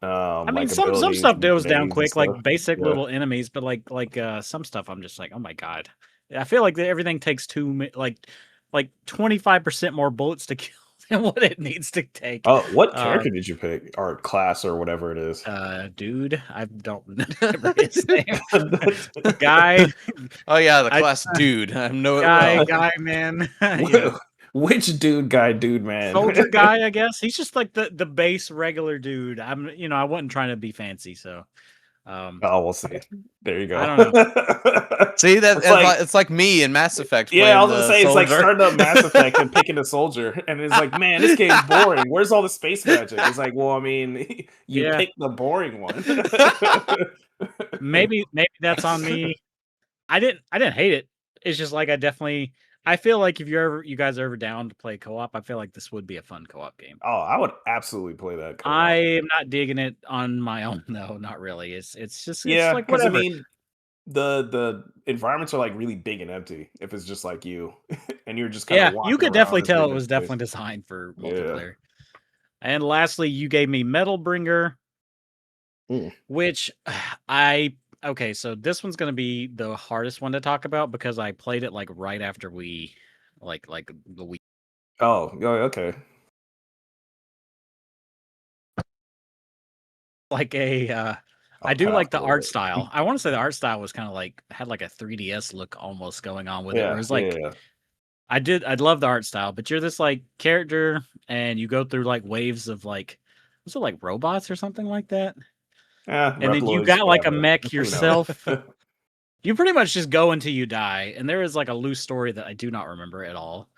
I mean, like some stuff goes down quick, like basic Yeah. little enemies, but like some stuff, I'm just like, oh my god. I feel like everything takes like 25% more bullets to kill than what it needs to take. Oh, what character did you pick, or class, or whatever it is? Dude, I don't remember his name. Guy. Oh yeah, the class dude. I know it well. Guy, man. Yeah. Which dude, man? Soldier guy, I guess. He's just like the base regular dude. I wasn't trying to be fancy, so. Oh, we'll see. There you go. I don't know. See it's like me in Mass Effect. Yeah, I was gonna say soldier. it's like starting up Mass Effect and picking a soldier, and it's like, man, this game's boring. Where's all the space magic? It's like, well, I mean, you picked the boring one. maybe that's on me. I didn't hate it. It's just like I feel like if you guys are ever down to play co-op, I feel like this would be a fun co-op game. Oh, I would absolutely play that co-op. I am not digging it on my own. No, not really. It's just like because whatever. I mean, the environments are like really big and empty. If it's just like you, and you're just kind of you could definitely tell it was space. definitely designed for multiplayer. And lastly, you gave me Metal Bringer, which okay, so this one's gonna be the hardest one to talk about because I played it like right after we like the week. Oh, okay. Like I do like the art style. I want to say the art style was kind of like had like a 3DS look almost going on with it. Where it's like I'd love the art style, but you're this like character and you go through like waves of like was it like robots or something like that? And then you got like a mech yourself. You pretty much just go until you die, and there is like a loose story that I do not remember at all.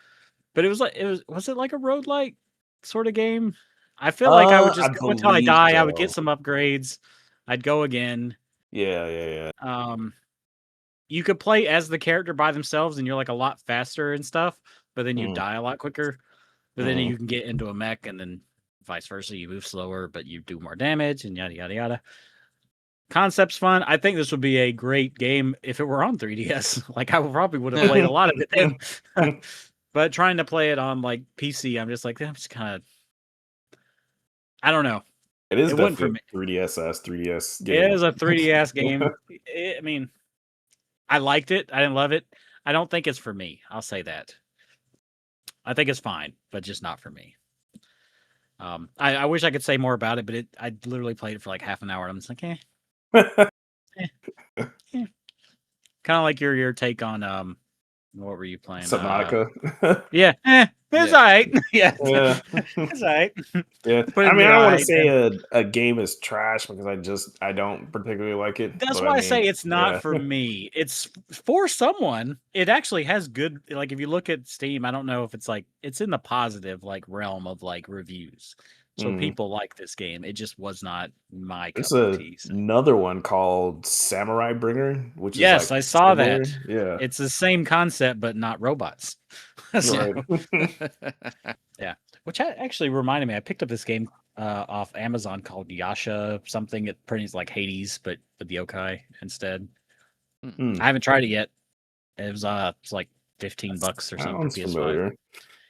But was it like a roguelike sort of game? I feel like I would just go until I die. I would get some upgrades. I'd go again. Yeah. You could play as the character by themselves, and you're like a lot faster and stuff. But then you die a lot quicker. But then you can get into a mech, and then vice versa. You move slower, but you do more damage, and yada yada yada. Concept's fun. I think this would be a great game if it were on 3DS. Like I probably would have played a lot of it then. But trying to play it on like PC, I'm just like, I'm just kind of, I don't know. It is definitely a 3DS game. It is a 3DS game. I mean, I liked it. I didn't love it. I don't think it's for me. I'll say that. I think it's fine, but just not for me. I wish I could say more about it, but I literally played it for like half an hour. And I'm just like, Kind of like your take on what were you playing? Subnautica. Yeah. It's all right. Yeah. It's all right. Yeah. I mean, I don't want to say a game is trash because I don't particularly like it. That's why I say it's not for me. It's for someone. It actually has good, like if you look at Steam, I don't know if it's like it's in the positive like realm of like reviews. So people like this game. It just was not my cup There's of tea. So. another one called Samurai Bringer, which is Yes, like I saw similar. that. Yeah. It's the same concept, but not robots. So, Right. yeah. Which actually reminded me, I picked up this game off Amazon called Yasha something. It prints like Hades, but with the yokai instead. I haven't tried it yet. It was it's like $15 or something for Sounds PS5. familiar.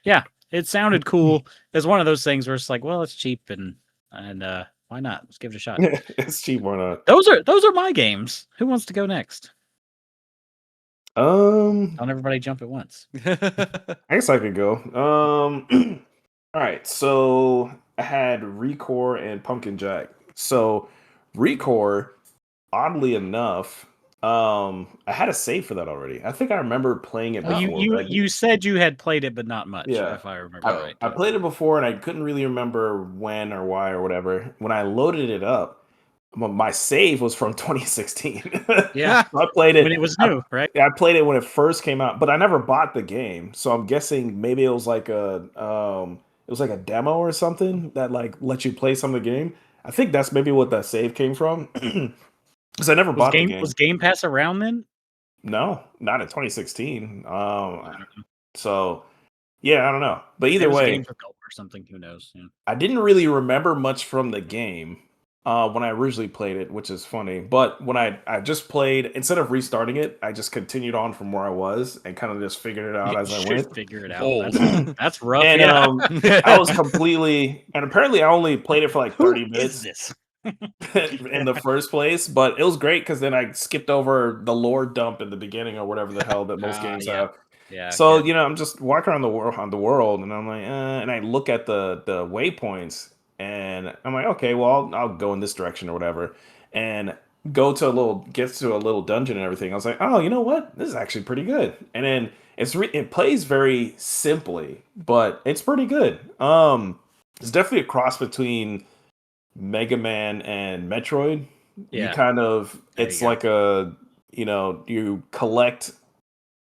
Yeah, it sounded cool. It's one of those things where it's like, well, it's cheap and why not? Let's give it a shot. It's cheap, why not? Those are my games. Who wants to go next? Don't everybody jump at once. I guess I could go. All right, so I had Recore and Pumpkin Jack. So Recore, oddly enough, I had a save for that already. I think I remember playing it Well, before. but you said you had played it, but not much, Yeah. if I remember right. I played it before and I couldn't really remember when or why or whatever. When I loaded it up, my save was from 2016. Yeah. So I played it When it was new, right? I played it when it first came out, but I never bought the game. So I'm guessing maybe it was like a demo or something that like let you play some of the game. I think that's maybe what that save came from. Because I never bought the game. Was Game Pass around then? No, not in 2016. I don't know. So yeah, I don't know. But either It was way, Game for Gold or something. Who knows? Yeah. I didn't really remember much from the game when I originally played it, which is funny. But when I just played, instead of restarting it, I just continued on from where I was and kind of just figured it out as I went. Figure it out. Oh. That's rough. And yeah. I was completely, and apparently I only played it for like 30 Who minutes is this? in the first place. But it was great because then I skipped over the lore dump in the beginning or whatever the hell that most games yeah. have. Yeah. So good. I'm just walking around the world, and I'm like, and I look at the waypoints, and I'm like, okay, well, I'll go in this direction or whatever, and gets to a little dungeon and everything. I was like, oh, you know what? This is actually pretty good. And then it plays very simply, but it's pretty good. It's definitely a cross between Mega Man and Metroid. Yeah. You kind of, There it's you go. like you collect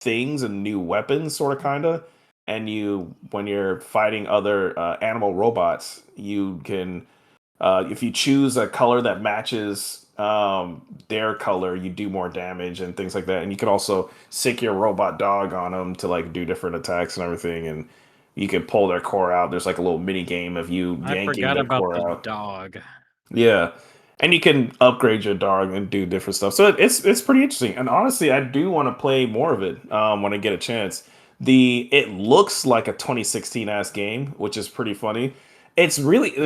things and new weapons, sort of, kind of, and when you're fighting other animal robots, you can if you choose a color that matches their color, you do more damage and things like that. And you can also sick your robot dog on them to like do different attacks and everything, and you can pull their core out. There's like a little mini game of you I yanking forgot their about core the out. dog. Yeah. And you can upgrade your dog and do different stuff. So it's pretty interesting. And honestly, I do want to play more of it when I get a chance. It looks like a 2016 ass game, which is pretty funny. It's really,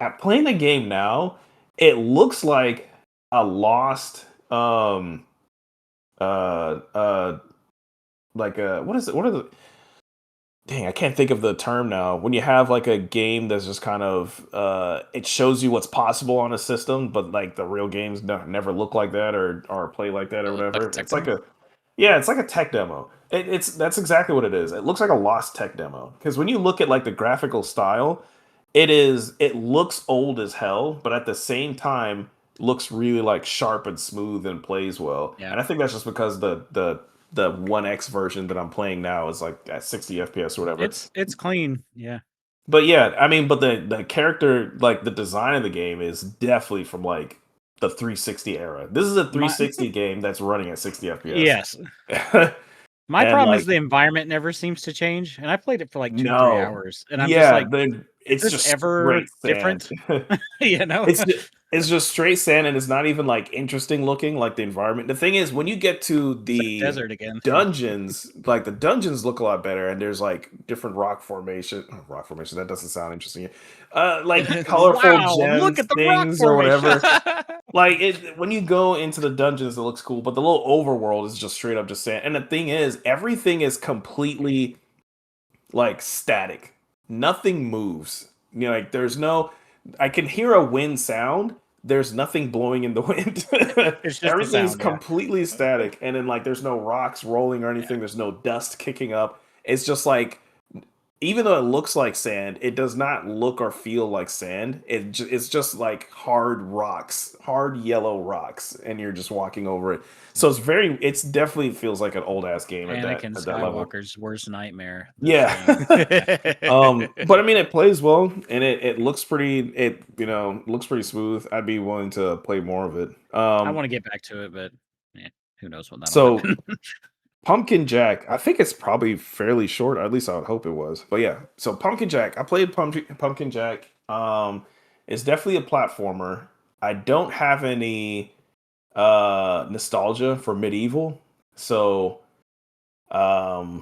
at playing the game now, it looks like a lost like what is it? What are the Dang, I can't think of the term now. When you have like a game that's just kind of it shows you what's possible on a system, but like the real games never look like that or play like that or whatever. Like a tech It's like demo? it's like a tech demo. That's exactly what it is. It looks like a lost tech demo because when you look at like the graphical style, it looks old as hell, but at the same time looks really like sharp and smooth and plays well. Yeah. And I think that's just because the 1X version that I'm playing now is like at 60 FPS or whatever. It's clean. Yeah. But yeah, I mean, but the character, like the design of the game is definitely from like the 360 era. This is a 360 game that's running at 60 FPS. Yes. My And, problem is like, the environment never seems to change, and I played it for like 2-3 no. hours, and I'm just like, It's this just ever straight sand. different? You know? It's just straight sand, and it's not even like interesting looking like the environment. The thing is, when you get to It's like the desert again. dungeons, like the dungeons look a lot better, and there's like different rock formation. That doesn't sound interesting. Like colorful Wow, gems, look at the rock things or whatever. formation. Like when you go into the dungeons, it looks cool, but the little overworld is just straight up just sand. And the thing is, everything is completely like static. Nothing moves. Like there's no. I can hear a wind sound. There's nothing blowing in the wind. It's just a Everything's sound, yeah. completely static, and then like there's no rocks rolling or anything. There's no dust kicking up. It's just like even though it looks like sand, it does not look or feel like sand. It's just like hard rocks, hard yellow rocks, and you're just walking over it. So it's definitely feels like an old ass game Anakin at that level. Skywalker's worst nightmare. Yeah. But I mean, it plays well, and it looks looks pretty smooth. I'd be willing to play more of it. I want to get back to it, but who knows when that'll So happen. Pumpkin Jack, I think it's probably fairly short. At least I would hope it was. But yeah, so Pumpkin Jack, I played Pumpkin Jack. It's definitely a platformer. I don't have any nostalgia for medieval, so I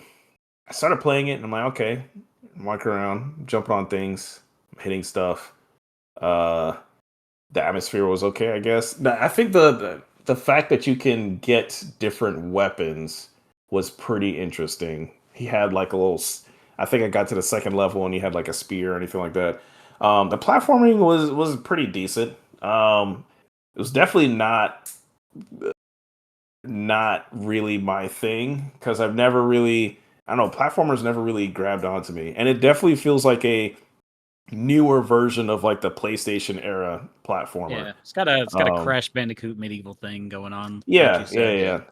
started playing it, and I'm like, okay, I'm walking around, jumping on things, hitting stuff. Uh, the atmosphere was okay, I guess. Now, I think the fact that you can get different weapons was pretty interesting. He had like a little. I think I got to the second level, and he had like a spear or anything like that. The platforming was pretty decent. It was definitely not really my thing because I've never really. I don't know. Platformers never really grabbed onto me, and it definitely feels like a newer version of like the PlayStation era platformer. Yeah, it's got a Crash Bandicoot medieval thing going on. Yeah.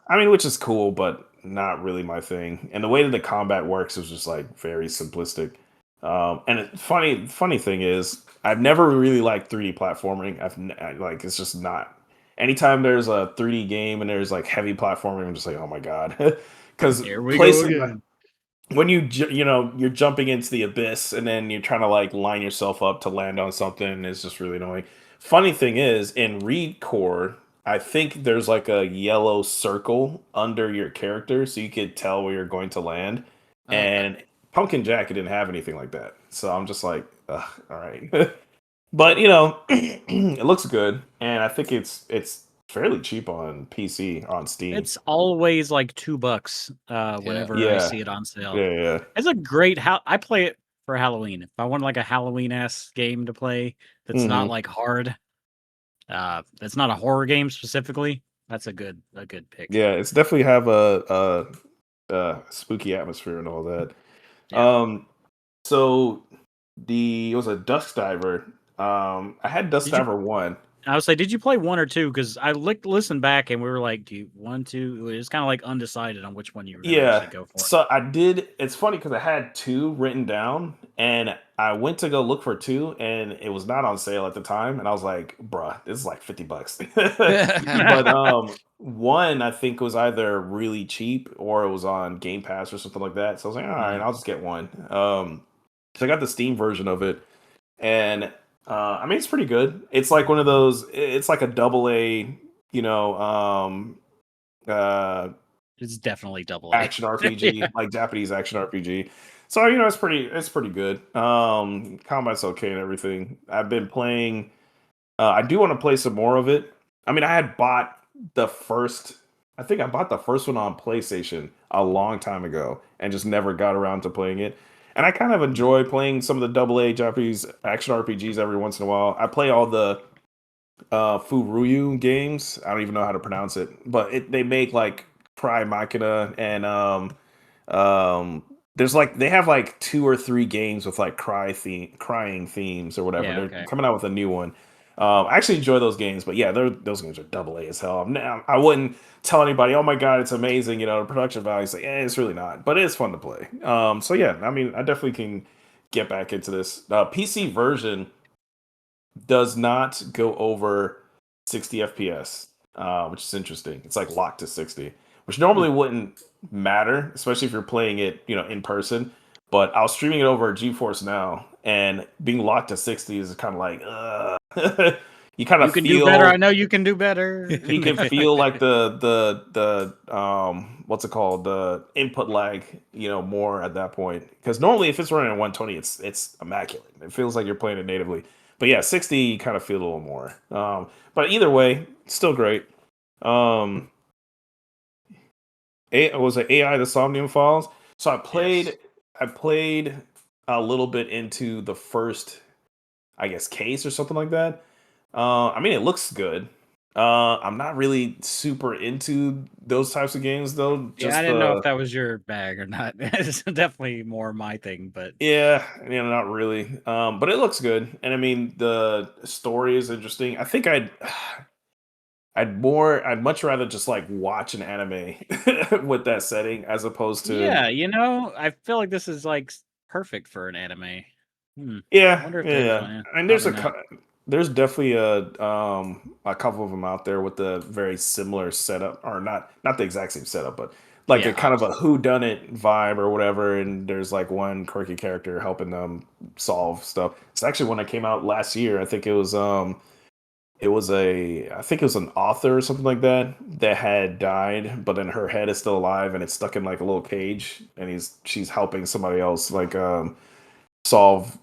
I mean, which is cool, but not really my thing. And the way that the combat works is just like very simplistic. Funny thing is, I've never really liked 3D platforming. Like it's just not. Anytime there's a 3D game and there's like heavy platforming, I'm just like, oh my god, because Here we go again. when you're jumping into the abyss and then you're trying to like line yourself up to land on something, it's just really annoying. Funny thing is, in Reed Core, I think there's like a yellow circle under your character so you could tell where you're going to land. And Pumpkin Jack, it didn't have anything like that. So I'm just like, ugh, all right. But it looks good, and I think it's fairly cheap on PC on Steam. It's always like $2 whenever I see it on sale. Yeah. It's a great I play it for Halloween. If I want like a Halloween ass game to play that's not like hard, that's not a horror game specifically, that's a good pick. Yeah, it's definitely have a spooky atmosphere and all that. Yeah. So it was a Dusk Diver. I had Dusk Diver 1. I would say, did you play 1 or 2? Because I listened back and we were like, do you 1, 2? It was kind of like undecided on which one you were going to actually go for. So I did. It's funny because I had 2 written down, and I went to go look for 2, and it was not on sale at the time, and I was like, bruh, this is like $50. But 1 I think was either really cheap or it was on Game Pass or something like that. So I was like, all right, I'll just get 1. So I got the Steam version of it, and I mean, it's pretty good. It's like one of those. It's like a AA, it's definitely double action RPG, like Japanese action RPG. So it's pretty good. Combat's okay and everything. I've been playing. I do want to play some more of it. I mean, I had bought the first. I think I bought the first one on PlayStation a long time ago and just never got around to playing it. And I kind of enjoy playing some of the AA Japanese action RPGs every once in a while. I play all the Furuyu games. I don't even know how to pronounce it, but they make like Cry Machina and there's like they have like 2 or 3 games with like crying themes or whatever. Yeah, They're coming out with a new one. I actually enjoy those games, but yeah, those games are AA as hell. I wouldn't tell anybody, oh my god, it's amazing. The production value is like, it's really not, but it's fun to play. So yeah, I mean, I definitely can get back into this. PC version does not go over 60 FPS, which is interesting. It's like locked to 60, which normally wouldn't matter, especially if you're playing it, in person. But I was streaming it over GeForce Now, and being locked to 60 is kind of like, you kind of can feel do better. I know you can do better. You can feel like the what's it called, the input lag, more at that point. Because normally if it's running at 120, it's immaculate. It feels like you're playing it natively. But yeah, 60 you kind of feel a little more. But either way, still great. Was it AI the Somnium Files? So I played a little bit into the first, I guess, case or something like that. I mean, it looks good. I'm not really super into those types of games though. Yeah, I Just didn't know if that was your bag or not. It's definitely more my thing, but yeah, not really. But it looks good, and I mean the story is interesting. I think I'd much rather just like watch an anime with that setting as opposed to yeah, I feel like this is like perfect for an anime. I yeah, wonder if yeah, there's yeah. one. Yeah, And probably not. there's definitely a couple of them out there with a very similar setup, or not the exact same setup, but like a Yeah, kind of a who done it vibe or whatever. And there's like one quirky character helping them solve stuff. It's actually one that came out last year. I think I think it was an author or something like that that had died, but then her head is still alive and it's stuck in like a little cage, and she's helping somebody else like solve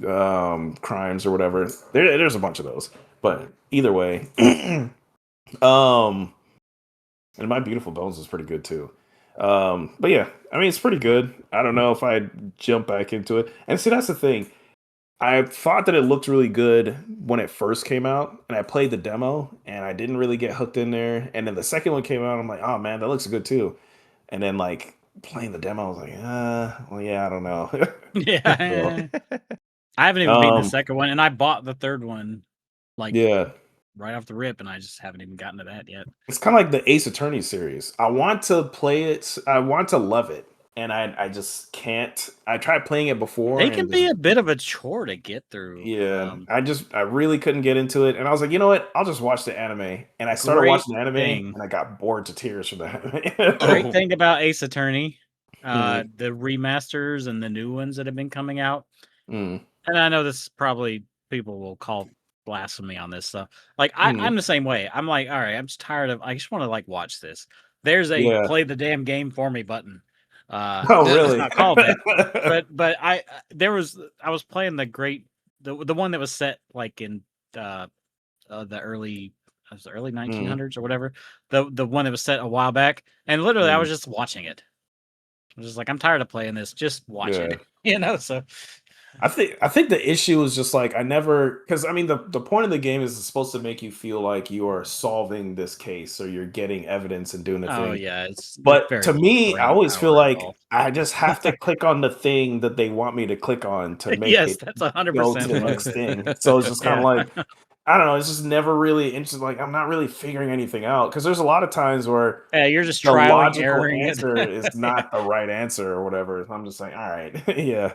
crimes or whatever. There's a bunch of those, but either way, um, and My Beautiful Bones is pretty good too. But yeah, I mean it's pretty good. I don't know if I'd jump back into it. And see, that's the thing. I thought that it looked really good when it first came out, and I played the demo, and I didn't really get hooked in there. And then the second one came out, I'm like, oh man, that looks good too. And then like playing the demo, I was like, well, yeah, I don't know. So, yeah. I haven't even beaten the um, second one, and I bought the third one like yeah, right off the rip, and I just haven't even gotten to that yet. it's kind of like the Ace Attorney series. I want to play it. I want to love it, and I just can't. I tried playing it before, They can and just be a bit of a chore to get through. yeah, I really couldn't get into it, and I was like, you know what? I'll just watch the anime. And I started Great watching the anime, thing. and I got bored to tears from the Great anime. Oh, thing about Ace Attorney, Mm, the remasters and the new ones that have been coming out. mm, And I know this probably people will call blasphemy on this stuff. Like mm. I'm the same way. I'm like, all right, I'm just tired of. I just want to like watch this. There's a Yeah. play the damn game for me button. Oh, It's really? not called that, but I was playing the one that was set like in uh, the early. It was the early Mm, 1900s or whatever. The one that was set a while back, and literally I mm. was just watching it. I was just like, I'm tired of playing this. Just watch Yeah. it, So I think the issue is just like I never, because I mean the point of the game is it's supposed to make you feel like you are solving this case or you're getting evidence and doing a oh thing. yeah, it's But very to little me, I brain always feel power like involved. I just have to click on the thing that they want me to click on to make Yes, it that's go to 100% the what next it is. thing. So it's just kind of Yeah. like I don't know. It's just never really interesting. Like I'm not really figuring anything out because there's a lot of times where Yeah, you're just the trialing, logical erroring it. answer is Yeah. not the right answer or whatever. I'm just like, all right, yeah.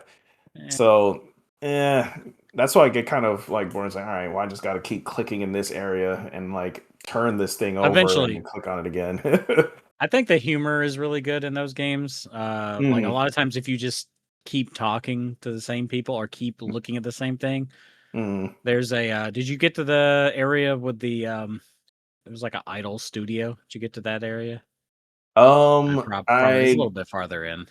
Eh. So, yeah, that's why I get kind of like bored. It's like, all right, well, I just got to keep clicking in this area and like turn this thing over and Eventually, then click on it again. I think the humor is really good in those games. Like a Mm, lot of times if you just keep talking to the same people or keep looking at the same thing, mm. there's a did you get to the area with the it was like an idol studio? Did you get to that area? Probably it's a little I bit farther in.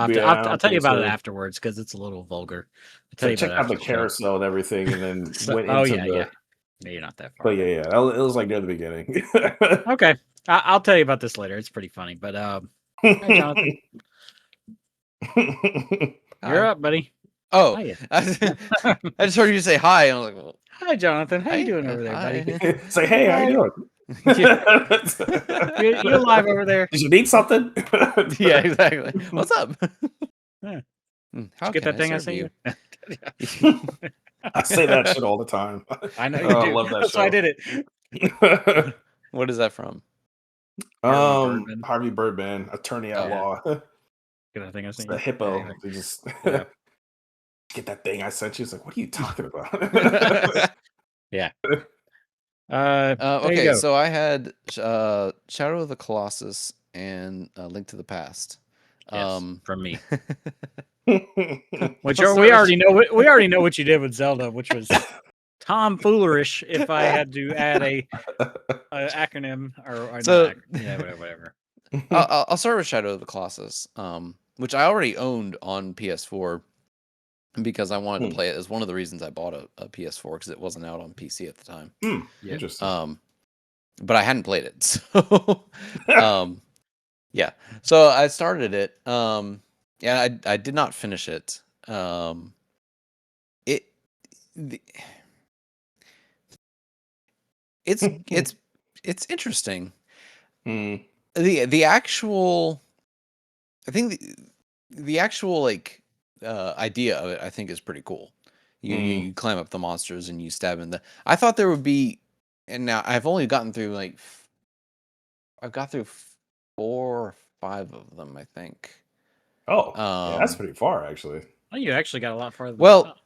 yeah, I'll I'm tell you pretty about it sure. afterwards because it's a little vulgar. I'll tell So I you about it checked out after the the show. carousel and everything, and then So, went oh into yeah, the. yeah. No, you're not that But far yeah, in. yeah, it was like near the beginning. Okay, I'll tell you about this later. It's pretty funny. But hi, Jonathan. You're hi. up, buddy. Oh, Hiya. I just heard you say hi. And I was like, well, Hi, Jonathan. How you hi, doing over there, buddy? hi. Say, hey, how you Hi. doing? Yeah, You alive over there? Did you need something? yeah, exactly. What's up? Yeah. Did How you get can that I thing I serve sent you? you? I say that shit all the time. I know you Oh, I do. love that That's why I show. did it. What is that from? Harvey Birdman. Harvey Birdman, attorney at Oh, law. Get that thing I It's sent the you? Yeah, hippo. exactly. They just Yeah. get that thing I sent you. It's like, what are you talking about? Yeah. There you okay, go. so I had Shadow of the Colossus and Link to the Past. Yes, from me. Which I'll are start we with already know what we already know what you did with Zelda, which was tomfoolerish if I had to add a acronym or so not yeah, whatever. I'll start with Shadow of the Colossus, which I already owned on PS4 because I wanted to play it. As one of the reasons I bought a PS4 because it wasn't out on PC at the time. Yeah. Interesting. But I hadn't played it, so yeah. So I started it. Yeah, I did not finish it. It the, it's it's interesting. Mm. The actual, I think the actual like idea of it, I think, is pretty cool. You climb up the monsters and you stab in the. I thought there would be, and now I've only gotten through like I've got through 4 or 5 of them, I think. Oh, yeah, that's pretty far actually. Oh, you actually got a lot farther than I Well, thought.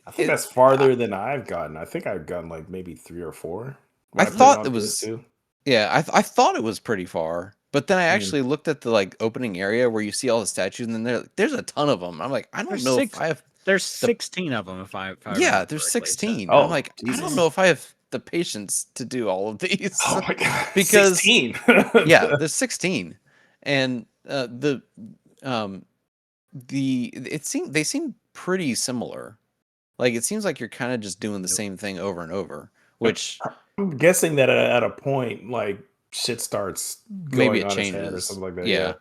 I think that's farther than I've gotten. I think I've gotten like maybe 3 or 4 I when I played it thought on it was, PS2. yeah, I thought it was pretty far, but then I Mm. actually looked at the like opening area where you see all the statues, and then there's a ton of them. I'm like, I don't know if I have There's the 16 of them if I yeah, remember there's correctly. So. 16. I'm Oh, like, I don't Jesus. know if I have the patience to do all of these. Oh my god. Because 16. yeah, there's 16, and they seem pretty similar. Like it seems like you're kind of just doing the same thing over and over, which I'm guessing that at a point like shit starts maybe going it on his head or changes. something like that. Yeah,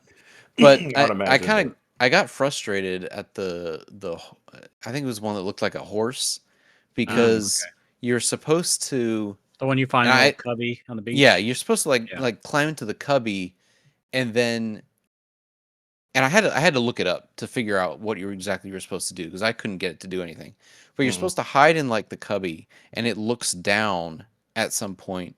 Yeah. but I would I imagine, kind but of I got frustrated at the I think it was one that looked like a horse because Okay. you're supposed to The one you find and in the I little cubby on the beach. yeah, you're supposed to Yeah. like climb into the cubby and then and I had to look it up to figure out what you were supposed to do because I couldn't get it to do anything. But you're mm, supposed to hide in like the cubby and it looks down at some point,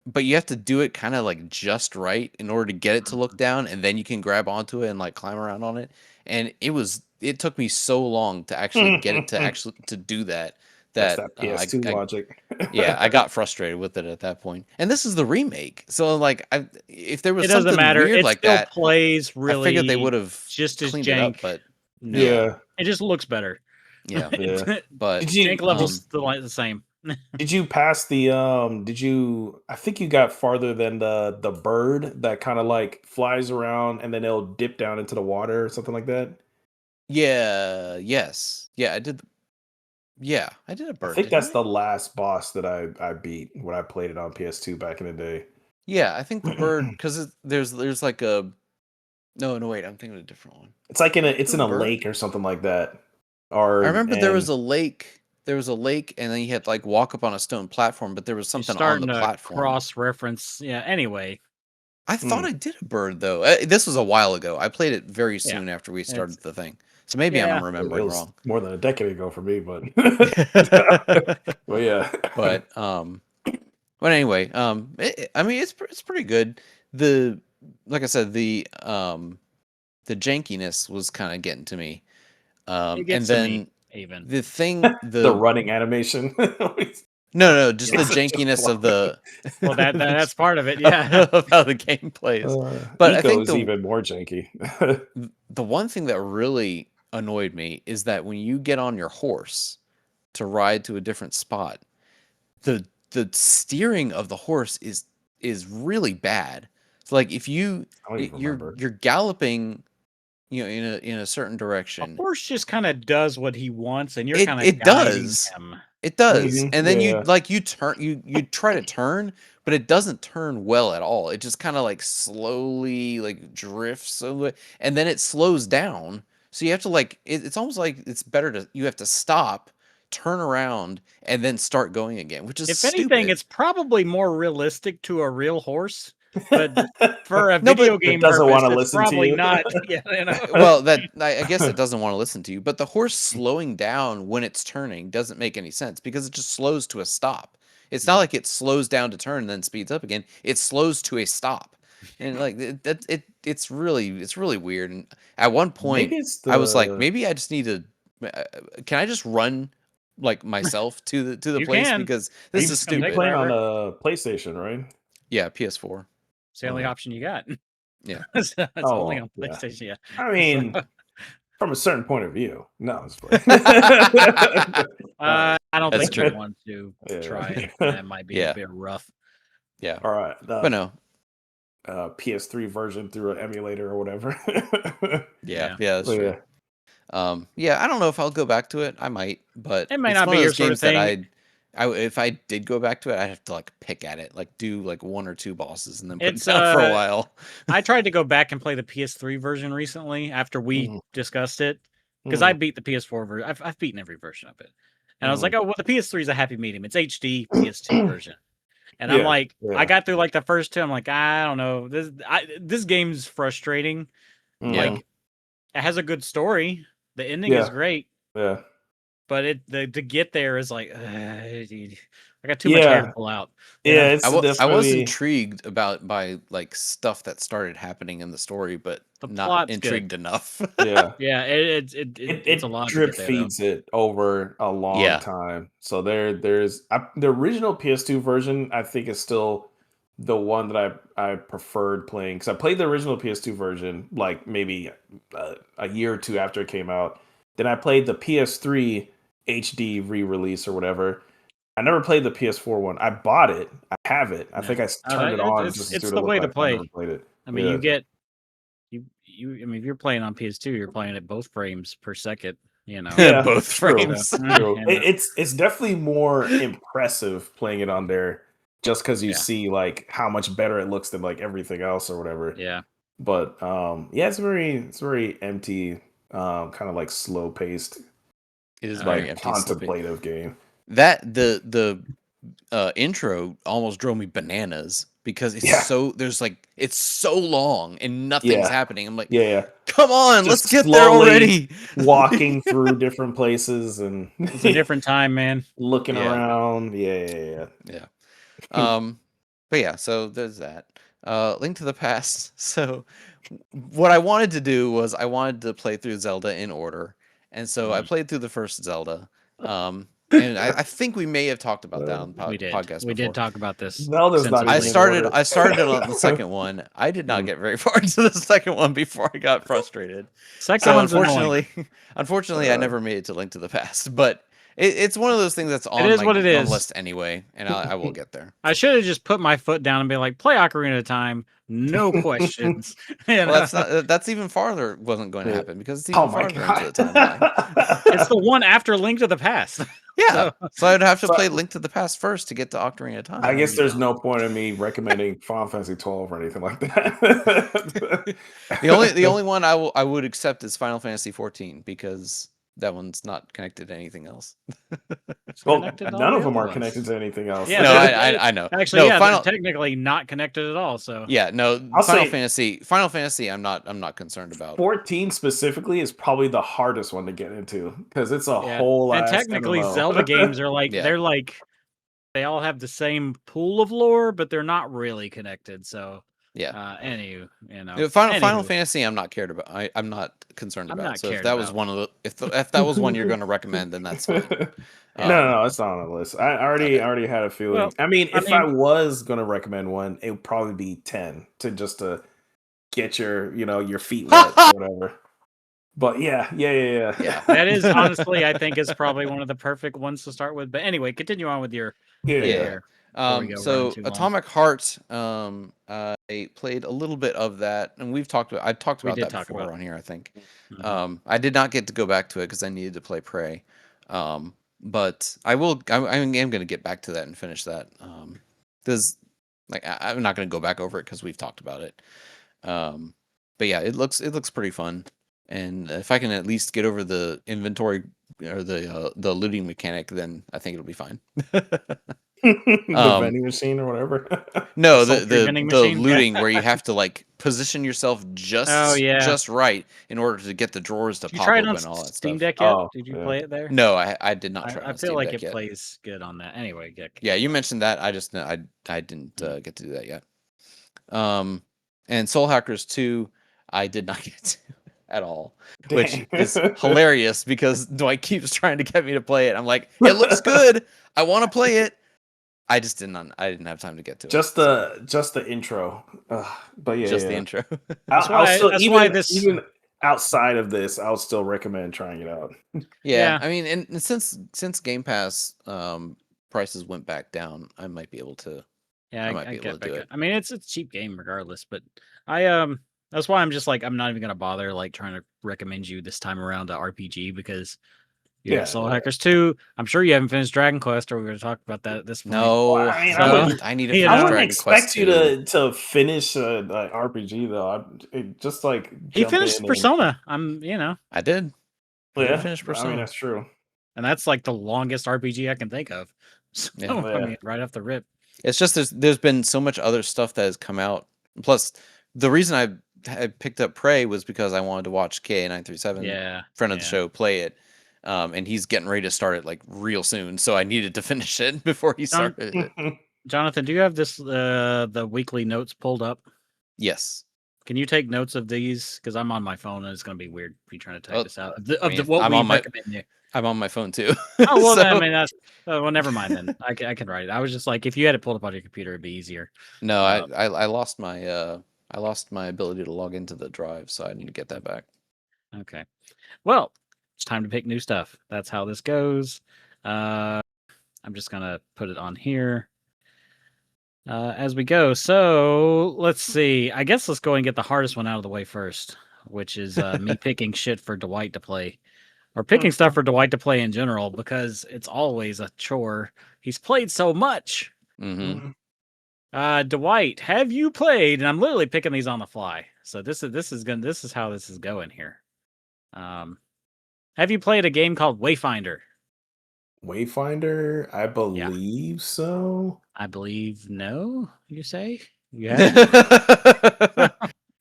but you have to do it kind of like just right in order to get it to look down and then you can grab onto it and like climb around on it. And it took me so long to actually get it to actually to do that that's that that PS2 logic. yeah, I got frustrated with it at that point. And this is the remake. So like if there was It doesn't something matter. weird It like still that, plays I figured they would really have just as cleaned it up, jank. but No. yeah, Yeah. It just looks better. yeah. Yeah. But Did you Jank level's still like the same. did you pass the did you I think you got farther than the bird that kind of like flies around and then it'll dip down into the water or something like that? yeah, yes, yeah, I did. Yeah, I did a I bird, think didn't that's I? the last boss that I beat when I played it on PS2 back in the day. Yeah, I think the bird because there's like a no wait, I'm thinking of a different one. It's like Did I it's do in a a bird? lake or something like that. I Or remember there was and a lake. There was a lake, and then you had to like walk up on a stone platform, but there was You're something on the starting to platform. cross reference. Yeah. Anyway. I thought mm, I did a bird though. This was a while ago. I played it very Yeah. soon after we It's started the thing, so maybe I'm yeah. it remembering was wrong. more than a decade ago for me, but well, yeah. But but anyway, I mean it's pretty good. The like I said, the jankiness was kind of getting to me. It And gets to me then even. the thing The running animation. no, just the It's just jankiness of flying. the Well, that's part of it. Yeah. of how the game plays. Uh, But I Eco think is even more janky. the one thing that really annoyed me is that when you get on your horse to ride to a different spot, the steering of the horse is really bad. So like if I don't even remember. you're galloping, in a certain A direction, horse just kind of does what he wants, and you're it kind of it guiding does. him. It does. And then Yeah. you turn you try to turn, but it doesn't turn well at all. It just kind of like slowly like drifts away, and then it slows down. So you have to like it's almost like it's better to you have to stop, turn around, and then start going again, which is If anything, stupid. it's probably more realistic to a real horse, but for a No, video but It game doesn't purpose, want to it's listen to probably you. not. Yeah, you know. well, that I guess it doesn't want to listen to you, but the horse slowing down when it's turning doesn't make any sense because it just slows to a stop. It's not like it slows down to turn and then speeds up again. It slows to a stop. And like it's really weird. And at one point Maybe it's I was like, the maybe I just need to can I just run like myself to the You place can. because this is It's gonna you take stupid. playing on forever. a PlayStation, right? Yeah, PS4. It's the only option you got. Yeah. It's only Oh, on yeah. PlayStation. Yeah. I So, mean, from a certain point of view. No, it's playing. I don't That's think you true. want to try it. Yeah. That might be a Yeah. bit rough. Yeah. All right. But no. PS3 version through an emulator or whatever. Yeah, Yeah. that's Well, true. yeah. Yeah, I don't know if I'll go back to it. I might, but It may it's not one be of your those sort of games that thing. if I did go back to it, I'd have to like pick at it, like do like 1 or 2 bosses and then put it It's down for a while. I tried to go back and play the PS3 version recently after we Mhm. discussed it because I Mhm. beat the PS4 version. I've beaten every version of it, and I was Mhm. like, oh well, the PS3 is a happy medium. It's HD PS2 version. And I'm Yeah, like, I yeah. got through like the first two. I'm like, I don't know. This game's frustrating. Yeah. Like, it has a good story. The ending is Yeah. great, Yeah. but to get there is like, I got too much hair to Yeah. pull out. Yeah, it's I was definitely intrigued by like stuff that started happening in the story, but The not plot's good. intrigued enough. yeah. Yeah, it's a lot to Drip get there though. feeds it over a long Yeah. time. So there's the original PS2 version. I think is still the one that I preferred playing because I played the original PS2 version like maybe a year or two after it came out. Then I played the PS3 HD re-release or whatever. I never played the PS4 one. I bought it. I have it. I Yeah. think I turned it on just to see It's what the it looked way to like. I play. never played it. I mean, Yeah. you get I mean, if you're playing on PS2, you're playing at both frames per second. You know, Yeah, Both true. frames. True. You know. It's definitely more impressive playing it on there just because you Yeah. see like how much better it looks than like everything else or whatever. Yeah. But yeah, it's very empty, kind of like slow paced, It is Like, very empty. Slow paced. contemplative game. That the intro almost drove me bananas because it's Yeah. it's so long and nothing's Yeah. happening. I'm like, Yeah, come on, let's Just get there slowly already. walking through different places and it's a different time, man. looking Yeah. around. Yeah. Yeah. But yeah, so there's that. Link to the Past. So what I wanted to do was I wanted to play through Zelda in order. And so I played through the first Zelda. And I think we may have talked about that on the We did. podcast We before. did talk about this. Zelda's not extensively. even I started on the second one. I did not get very far into the second one before I got frustrated. Second So one's annoying. unfortunately, I never made it to Link to the Past. But it's one of those things that's on is my what it on is. list anyway, and I will get there. I should have just put my foot down and be like, play Ocarina of Time, no questions. You know? Well, that's even farther wasn't going to happen because it's even Oh my farther god! into the timeline. It's the one after Link to the Past. Yeah, so I'd have to So- play Link to the Past first to get to Ocarina of Time. I guess there's no point in me recommending Final Fantasy 12 or anything like that. The only one I would accept is Final Fantasy 14 because that one's not connected to anything else. well, connected to all none the of them other are ones. connected to anything else. Yeah, No, they're- I know. Actually, no, yeah, Final they're technically not connected at all. So yeah, no, I'll Final say- Fantasy. I'm not concerned about. 14 specifically is probably the hardest one to get into because it's a yeah. whole and ass technically, MMO. Zelda games are like Yeah. they're like they all have the same pool of lore, but they're not really connected. So Yeah. Final Final Anywho. Fantasy, I'm not cared about. I'm not concerned I'm about. not So if cared that was about. one of the if that was one you're going to recommend, then that's fine. No, it's not on the list. I already had a feeling. Well, I mean, I if I was gonna recommend one, it would probably be 10 to get your feet wet or whatever. But yeah. Yeah. That is honestly, I think, is probably one of the perfect ones to start with. But anyway, continue on with your Yeah. here. before we go So running too long. Atomic Heart, I played a little bit of that, and I talked We about did that talk before about on here, I think. Mhm. I did not get to go back to it because I needed to play Prey. But I will. I am going to get back to that and finish that. Because I'm not going to go back over it because we've talked about it. But yeah, it looks pretty fun, and if I can at least get over the inventory or the looting mechanic, then I think it'll be fine. The vending machine or whatever. No, The sultry vending the machine? looting where you have to like position yourself just right in order to get the drawers to Did you pop try it open on and all that Steam stuff. Deck yet? Oh, Did you yeah. play it there? No, I did not try. it I on feel Steam like Deck it yet. plays good on that. Anyway, Yeah, you mentioned that. I just I didn't get to do that yet. And Soul Hackers 2, I did not get to at all, which Dang. is hilarious because Dwight keeps trying to get me to play it. I'm like, it looks good. I want to play it. I just didn't have time to get to it. just the intro. But yeah, The intro. Even outside of this, I'll still recommend trying it out. Yeah, I mean, and since Game Pass prices went back down, I might be able to. Yeah, I might be able get to back do it. it. I mean, it's a cheap game regardless, but that's why I'm just like I'm not even gonna bother like trying to recommend you this time around to RPG because you got Soul Hackers 2. I'm sure you haven't finished Dragon Quest, or we're gonna talk about that at this point. No, Well, I mean, I need to you finish know, I wouldn't Dragon expect Quest you 2. to finish an RPG though. Just like He jump finished in Persona. I did. And, yeah, finished I Persona. mean, that's true. And that's like the longest RPG I can think of. So Yeah. I mean, right off the rip. It's just there's been so much other stuff that has come out. Plus, the reason I picked up Prey was because I wanted to watch KA937, Yeah, friend of the yeah. show, play it. And he's getting ready to start it like real soon, so I needed to finish it before he started it. Jonathan, do you have this the weekly notes pulled up? Yes. Can you take notes of these? Because I'm on my phone and it's going to be weird if you trying to type this out. What I'm we on my recommend you. I'm on my phone too. Oh well, so, I mean that's well. Never mind then. I can write it. I was just like, if you had it pulled up on your computer, it'd be easier. no, I lost my ability to log into the drive, so I need to get that back. Okay. Well, it's time to pick new stuff. That's how this goes. I'm just gonna put it on here as we go. So let's see. I guess let's go and get the hardest one out of the way first, which is me picking shit for Dwight to play. Or picking stuff for Dwight to play in general, because it's always a chore. He's played so much. Mm-hmm. Dwight, have you played? And I'm literally picking these on the fly. So this is how this is going here. Have you played a game called Wayfinder? Wayfinder, I believe so. I believe no. You say you Pretty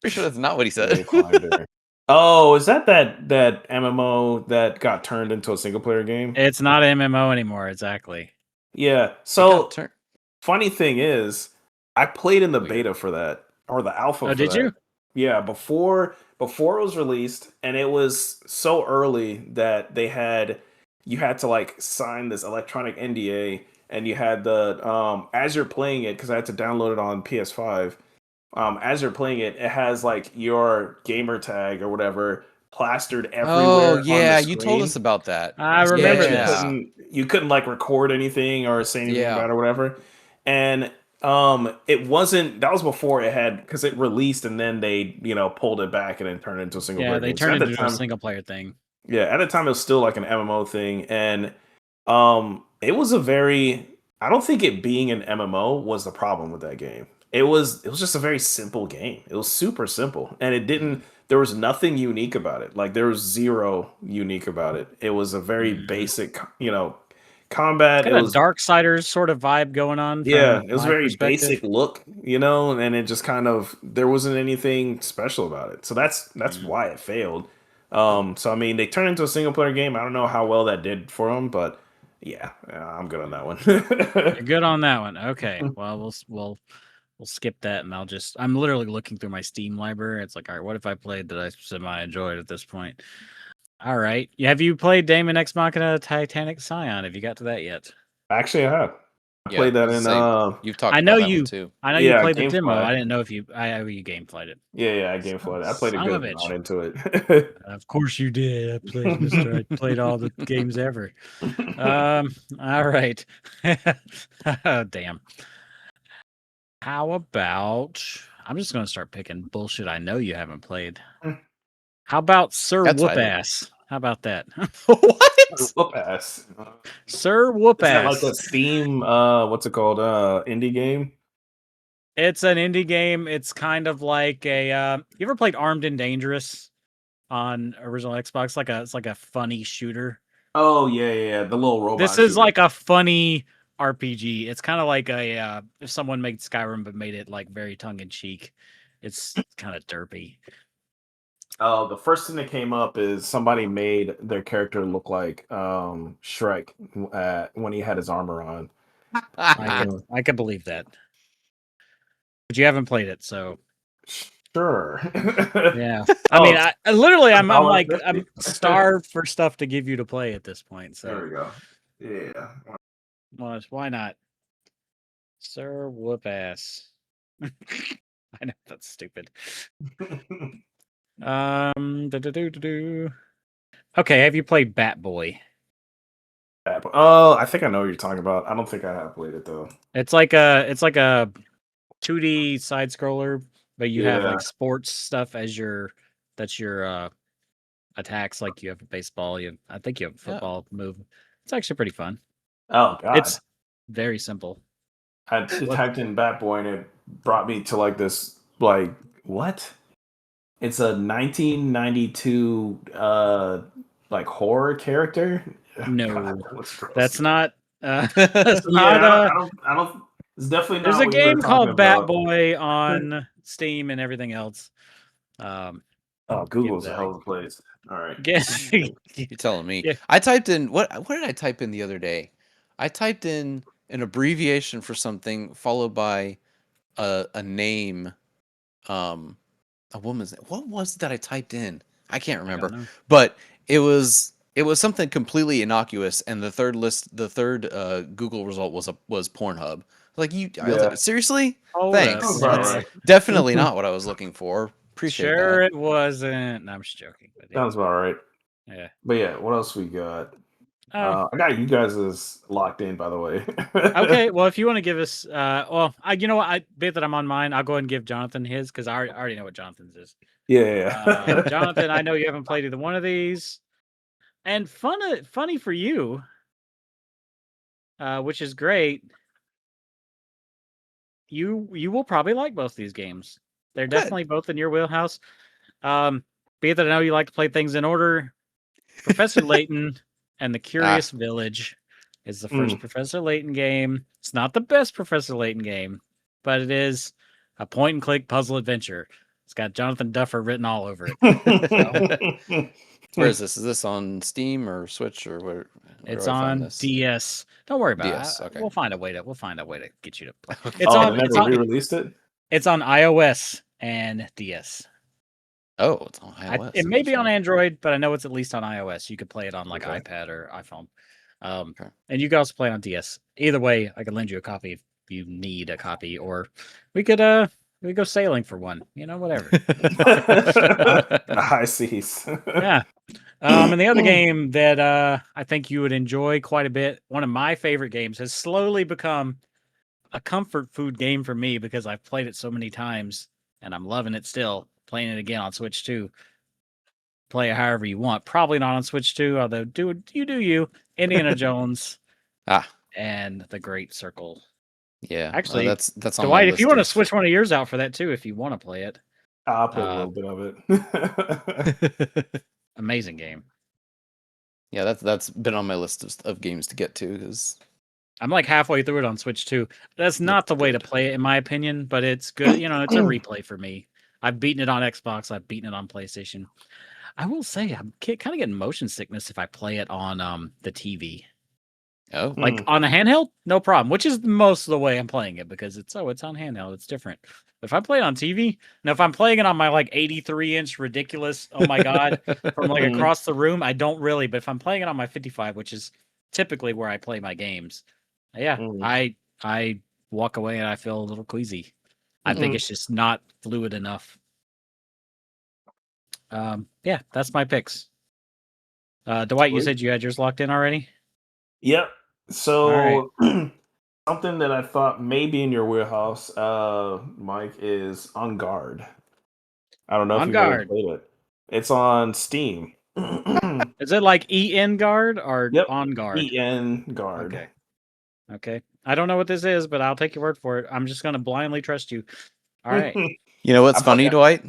sure that's not what he said. Wayfinder. Oh, is that MMO that got turned into a single player game? It's not an MMO anymore. Exactly. Yeah. So funny thing is, I played in the beta for that, or the alpha. Oh, did you? Yeah, before it was released, and it was so early that you had to like sign this electronic NDA, and you had the as you're playing it, because I had to download it on PS5. As you're playing it, it has like your gamer tag or whatever plastered everywhere. Oh yeah, on the you told us about that. I remember this. You couldn't like record anything or say anything about it or whatever. And it wasn't, that was before it had, because it released and then they pulled it back and then turned it into a single player. Yeah, they turned it into a single player thing. Yeah, at the time it was still like an MMO thing, and it was I don't think it being an MMO was the problem with that game. It was just a very simple game. It was super simple, and there was nothing unique about it. Like there was zero unique about it. It was a very basic, combat. It was a Darksiders sort of vibe going on. Yeah, it was very basic look, and it just kind of, there wasn't anything special about it. So that's why it failed. So I mean, they turned into a single player game. I don't know how well that did for them, but yeah, I'm good on that one. You're good on that one. Okay. Well, we'll skip that, and I'm literally looking through my Steam library. It's like, all right, what if I played that I semi enjoyed at this point? All right. Have you played Daemon Ex Machina Titanic Scion? Have you got to that yet? Actually, I have. I played that in you've talked about that one too. I know you played the demo. I didn't know if you gameplayed it. Yeah, I gameplayed it. I played a good amount into it. Of course you did. I played all the games ever. All right. Oh, damn. How about, I'm just going to start picking bullshit I know you haven't played. How about Sir Whoopass? How about that? What? Whoopass. Sir Whoopass. Is that like a Steam, what's it called? Indie game? It's an indie game. It's kind of like a, you ever played Armed and Dangerous on original Xbox? It's like a funny shooter. Oh, yeah. The little robot. This is like a funny RPG. It's kind of like a if someone made Skyrim but made it like very tongue in cheek. It's kind of derpy. Oh, the first thing that came up is somebody made their character look like Shrek when he had his armor on. I can believe that. But you haven't played it, so sure. Yeah. I mean, I literally I'm like I'm starved for stuff to give you to play at this point. So there we go. Yeah. Well, why not? Sir Whoopass. I know that's stupid. Okay, have you played Bat Boy? Oh, I think I know what you're talking about. I don't think I have played it though. It's like a 2D side scroller, but you have like sports stuff as your attacks. Like you have a baseball, I think you have a football move. It's actually pretty fun. Oh god. It's very simple. I typed in Bat Boy and it brought me to like this, like, what? It's a 1992 like horror character. No, God, that's not. That's not. I don't. It's definitely There's not a what you were game talking called Bat about. Boy on Steam and everything else. Oh, Give Google's a that hell of a place. All right. You're telling me. Yeah. I typed in what did I type in the other day? I typed in an abbreviation for something followed by a name, a woman's name. What was it that I typed in? I can't I don't remember. know. But it was something completely innocuous, and the third Google result was Pornhub. Like Yeah. seriously? Hold up. Thanks. Sounds about That's right. definitely not what I was looking for. Appreciate Sure that. it wasn't. No, I'm just joking. But Sounds about right. yeah. But yeah, what else we got? Oh, I got you guys is locked in, by the way. okay. Well, if you want to give us, you know what? I bet that I'm on mine. I'll go ahead and give Jonathan his because I already know what Jonathan's is. Yeah. Jonathan, I know you haven't played either one of these, and funny for you, which is great. You will probably like both these games. They're Good. definitely both in your wheelhouse. Be it that I know you like to play things in order. Professor Layton and the Curious Village is the first Professor Layton game. It's not the best Professor Layton game, but it is a point and click puzzle adventure. It's got Jonathan Duffer written all over it. Where is this? Is this on Steam or Switch or where It's do I find on this? DS. Don't worry about DS. it. Okay. We'll find a way to get you to play. Okay. It's Oh, on they never re-released it? it's on iOS and DS. Oh, it's on iOS. It may be on Interesting. Android, but I know it's at least on iOS. You could play it on like Okay. iPad or iPhone. Okay. And you can also play it on DS. Either way, I can lend you a copy if you need a copy, or we could go sailing for one. You know, whatever. The high seas. Yeah. And the other game that I think you would enjoy quite a bit, one of my favorite games, has slowly become a comfort food game for me because I've played it so many times and I'm loving it still. Playing it again on Switch 2. Play it however you want. Probably not on Switch 2, although do you. Indiana Jones and the Great Circle. Yeah. Actually, that's on my Dwight, if list you want to of- switch one of yours out for that too, if you want to play it. I'll play a little bit of it. Amazing game. Yeah, that's been on my list of games to get to because I'm like halfway through it on Switch 2. That's not the way to play it, in my opinion, but it's good. You know, it's a replay for me. I've beaten it on Xbox. I've beaten it on PlayStation. I will say I'm kind of getting motion sickness if I play it on the TV. oh, Like on a handheld, no problem. Which is most of the way I'm playing it because it's on handheld. It's different. But if I play it on TV, now if I'm playing it on my like 83-inch ridiculous, oh my god, from like across the room, I don't really. But if I'm playing it on my 55, which is typically where I play my games, yeah, I walk away and I feel a little queasy. I think it's just not fluid enough. Yeah, that's my picks. Dwight, you said you had yours locked in already? Yep. So All something that I thought may be in your wheelhouse, Mike, is On Guard. I don't know if On you've ever Guard. played it. It's on Steam. Is it like EN Guard or Yep. On Guard? EN Guard. Okay. I don't know what this is, but I'll take your word for it. I'm just going to blindly trust you. All right. you know what's funny, Dwight?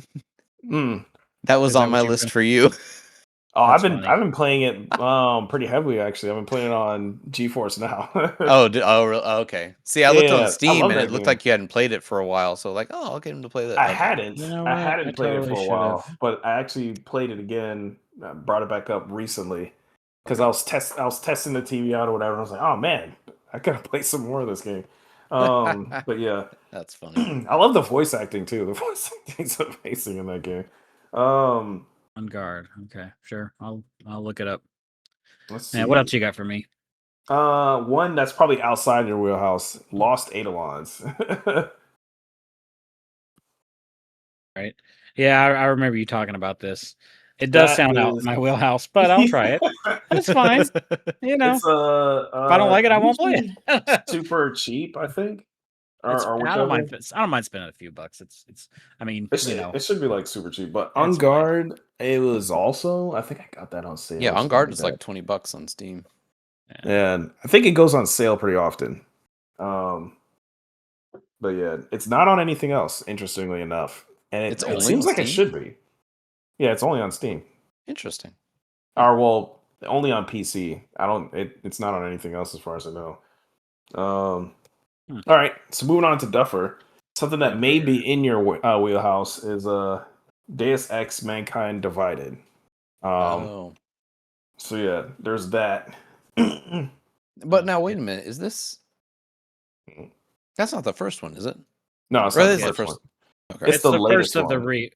That was Is that on my what you've list been- for you. Oh, That's I've funny. been playing it pretty heavily actually. I've been playing it on GeForce now. Okay. See, I looked Yeah, on I Steam love and that it looked game. like you hadn't played it for a while. So like, oh, I'll get him to play that. I Okay. hadn't. You know I what? hadn't I played it totally for a should've. while, but I actually played it again. Brought it back up recently because I was testing the TV out or whatever. And I was like, oh man, I gotta play some more of this game. But yeah, That's funny. I love the voice acting too. The voice acting's amazing in that game. On Guard. Okay, sure. I'll look it up. Let's see. Yeah, what else you got for me? One that's probably outside your wheelhouse. Lost Eidolons. Right. Yeah, I remember you talking about this. It does That sound out is- my wheelhouse, but I'll try it. That's fine. You know, It's if I don't like it, I won't play it. super cheap, I think. Or I don't whichever. mind. I don't mind spending a few bucks. It's. I mean, It should be like super cheap, but It's On fine. Guard, it was also. I think I got that on sale. Yeah, or On something Guard is like that. $20 on Steam. And I think it goes on sale pretty often. But yeah, it's not on anything else. Interestingly enough, and It's it only seems on like it Steam? should be. Yeah, it's only on Steam. Interesting. Or well, only on PC. I don't. It's not on anything else as far as I know. All right, so moving on to Duffer. Something that may Duffer. be in your wheelhouse is Deus Ex: Mankind Divided. Oh. So yeah, there's that. But now wait a minute, is this? That's not the first one, is it? No, it's Or not it is the the first first. one. Okay. It's the first latest of the one.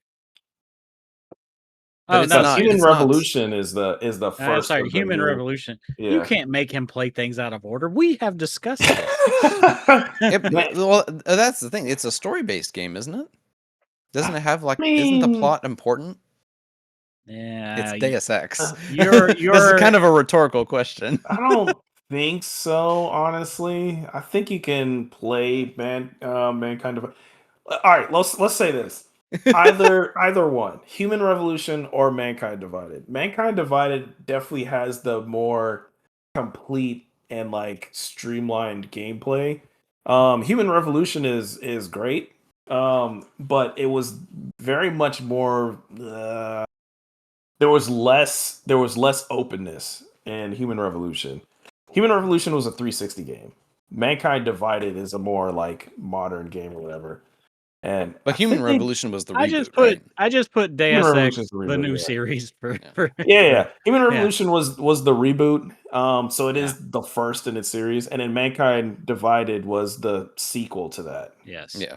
But Oh it's no, not- Human it's not- Revolution is the first. sorry, of the Human new- Revolution. Yeah. You can't make him play things out of order. We have discussed this. Well, that's the thing. It's a story-based game, isn't it? Doesn't it have like? I Isn't the mean- plot important? Yeah, It's Deus Ex. You're This is kind of a rhetorical question. I don't think so, honestly. I think you can play Mankind of. All right, let's say this. Either one, Human Revolution or Mankind Divided. Mankind Divided definitely has the more complete and like streamlined gameplay. Human Revolution is great, but it was very much more. There was less openness in Human Revolution. Human Revolution was a 360 game. Mankind Divided is a more like modern game or whatever. And But I Human think they- Revolution was the reboot, I just right? put Human Deus Revolution Ex, is the the reboot, new yeah. series for. Yeah. for Yeah. Human Revolution was the reboot. So it Yeah. is the first in its series, and then Mankind Divided was the sequel to that. Yes. Yeah.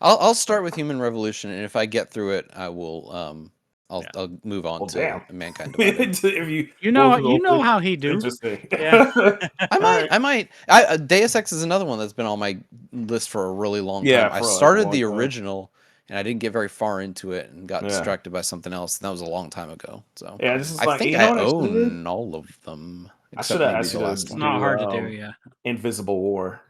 I'll start with Human Revolution, and if I get through it, I will I'll move on Well, to damn. Mankind Divided. If you You know go through the whole thing, how he do. interesting. Yeah. I might. Deus Ex is another one that's been on my list for a really long Yeah, time. I for, like, a started long the time. original, and I didn't get very far into it, and got Yeah. distracted by something else. And that was a long time ago. So Yeah, this is I like, think you know I what I should've did? own all of them, I except should have maybe asked the you last It's one. not hard to do. Yeah. Invisible War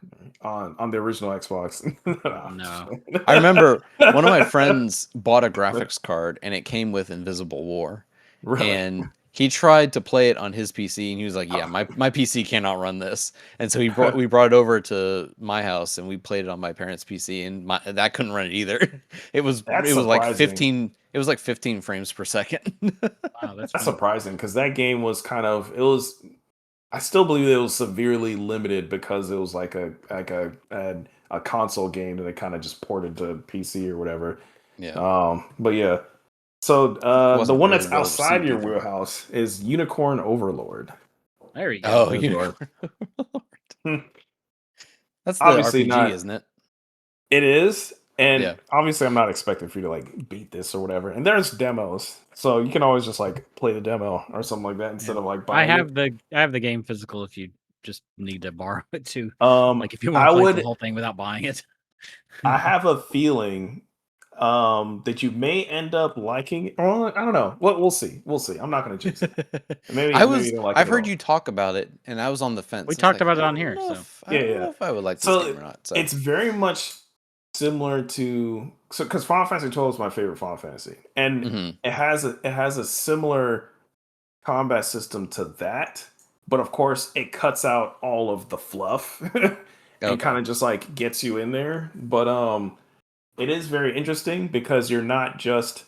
on the original Xbox. No. I remember one of my friends bought a graphics card, and it came with Invisible War. Really? And he tried to play it on his PC, and he was like, "Yeah, my PC cannot run this." And so we brought it over to my house, and we played it on my parents' PC, and that couldn't run it either. It was That's like surprising. 15. It was like 15 frames per second. Wow, that's That's fun. surprising because that game was kind of I still believe it was severely limited because it was like a console game that they kind of just ported to PC or whatever. Yeah. But yeah. So the wasn't one really that's well outside received your either. wheelhouse is Unicorn Overlord. There you go. Oh, you. Hmm. That's the Obviously RPG, not. isn't it? It is, and Yeah. obviously I'm not expecting for you to like beat this or whatever. And there's demos, so you can always just like play the demo or something like that instead of like I buying have the game physical if you just need to borrow it too. it. Like if you want I to play would. the whole thing without buying it. I have a feeling that you may end up liking it. Well, I don't know. We'll see. We'll see. I'm not going to jinx it. Maybe you don't like it I've at heard all. you talk about it, and I was on the fence. We I was talked like, about it I on don't here, know so. if- I don't know if I would like this game or not. So It's very much similar to because Final Fantasy 12 is my favorite Final Fantasy, and Mhm. it has a similar combat system to that, but of course it cuts out all of the fluff and Okay. kind of just like gets you in there. But it is very interesting because you're not just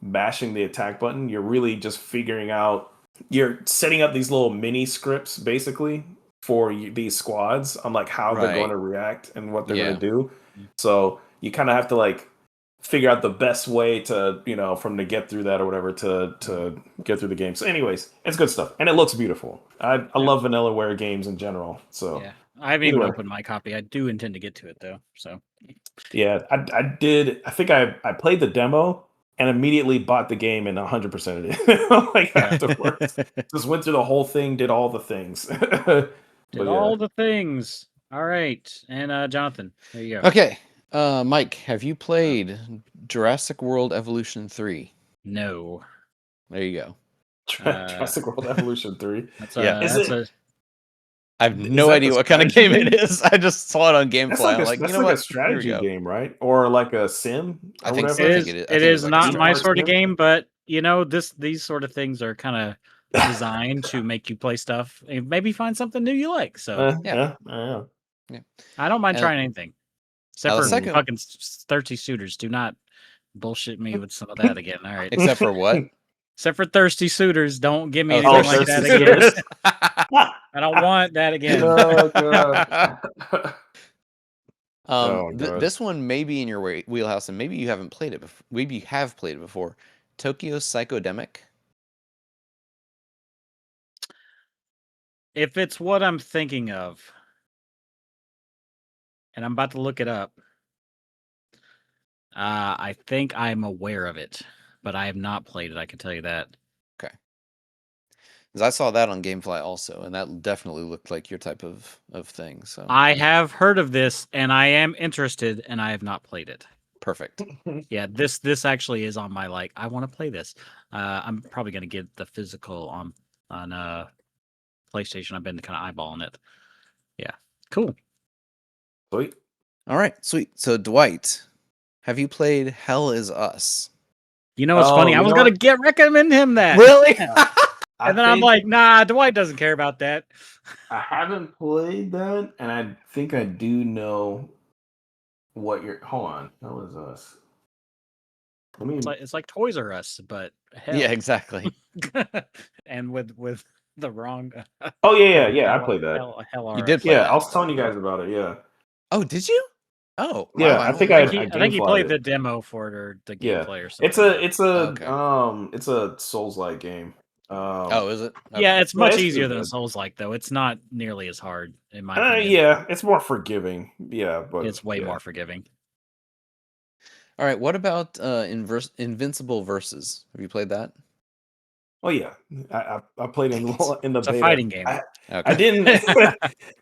mashing the attack button, you're really just figuring out, you're setting up these little mini scripts basically for these squads on like how they're going Right. to react and what they're Yeah. going to do. So you kind of have to like figure out the best way to, from to get through that or whatever to get through the game. So anyways, it's good stuff and it looks beautiful. I love Vanillaware games in general. So Yeah. I haven't either even way. opened my copy. I do intend to get to it though. So Yeah, I did. I think I played the demo and immediately bought the game and 100%ed it. Like afterwards, just went through the whole thing, did all the things. did all the things. All right. And Jonathan, there you go. Okay, Mike, have you played Jurassic World Evolution 3? No. There you go. Jurassic World Evolution 3. That's Yeah. I have Is no that idea the what kind of strategy game it game? is. I just saw it on Gameplay. That's like I'm like, that's you know like what? a strategy Here we go. game, right? Or like a sim or I think so. whatever. I think it is. I It think is like a not sim. my Smart sort of sim? game, but these sort of things are kind of designed to make you play stuff and maybe find something new you like. So Yeah. I don't mind And- trying anything. Except Now, the for second- fucking thirsty suitors. Do not bullshit me with some of that again. All right. Except for what? Except for thirsty suiters, don't give me Oh, anything like that thirsty again. suitors. I don't want that again. Oh god. Oh, God. This one may be in your wheelhouse, and maybe you haven't played it before. Maybe you have played it before. Tokyo Psychodemic. If it's what I'm thinking of, and I'm about to look it up, I think I'm aware of it, but I have not played it. I can tell you that. Okay. Because I saw that on GameFly also, and that definitely looked like your type of thing. So I have heard of this, and I am interested, and I have not played it. perfect. Yeah, this actually is on my I want to play this. I'm probably gonna get the physical on PlayStation. I've been kind of eyeballing it. Yeah, cool. Sweet. All right, sweet. So Dwight, have you played Hell Is Us? You know what's funny? I was gonna recommend him that. Really? And then I'm like, nah, Dwight doesn't care about that. I haven't played that, and I think I do know what you're. Hold on, that was us. Let me. It's like Toys R Us, but hell. Yeah, exactly. And with the wrong. Oh yeah. I played that. Hell You did play Yeah, that. I was telling you guys about it. Yeah. Oh, did you? Oh, Yeah, wow, I think I I think he gameflyed played it. the demo for it or the Yeah. gameplay or something. It's a Souls-like game. oh, is it? Yeah, Okay. it's much it's easier pretty than good. Souls-like though. It's not nearly as hard in my opinion. Yeah, it's more forgiving. Yeah, but It's way yeah. more forgiving. All right. What about Invincible Versus? Have you played that? Oh yeah, I played in the It's a beta. fighting game. Okay. I didn't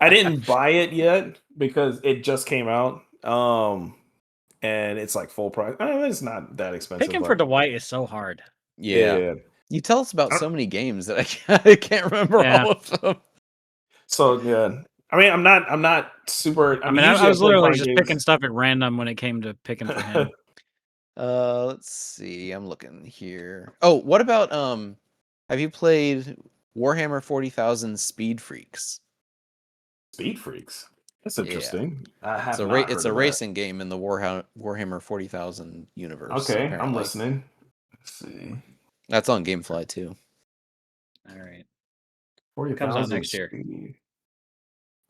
I didn't buy it yet because it just came out. And it's like full price. It's not that expensive. Picking for Dwight is so hard. Yeah. You tell us about so many games that I can't remember all of them. So yeah, I mean, I'm not super. I mean, I was literally just picking stuff at random when it came to picking for him. Let's see. I'm looking here. Oh, what about have you played Warhammer 40,000 Speed Freaks? Speed Freaks. That's interesting. I have it's a racing game in the Warhammer 40,000 universe. Okay, apparently. I'm listening. Let's see. That's on GameFly too. All right. 40,000 comes out next year. Speed.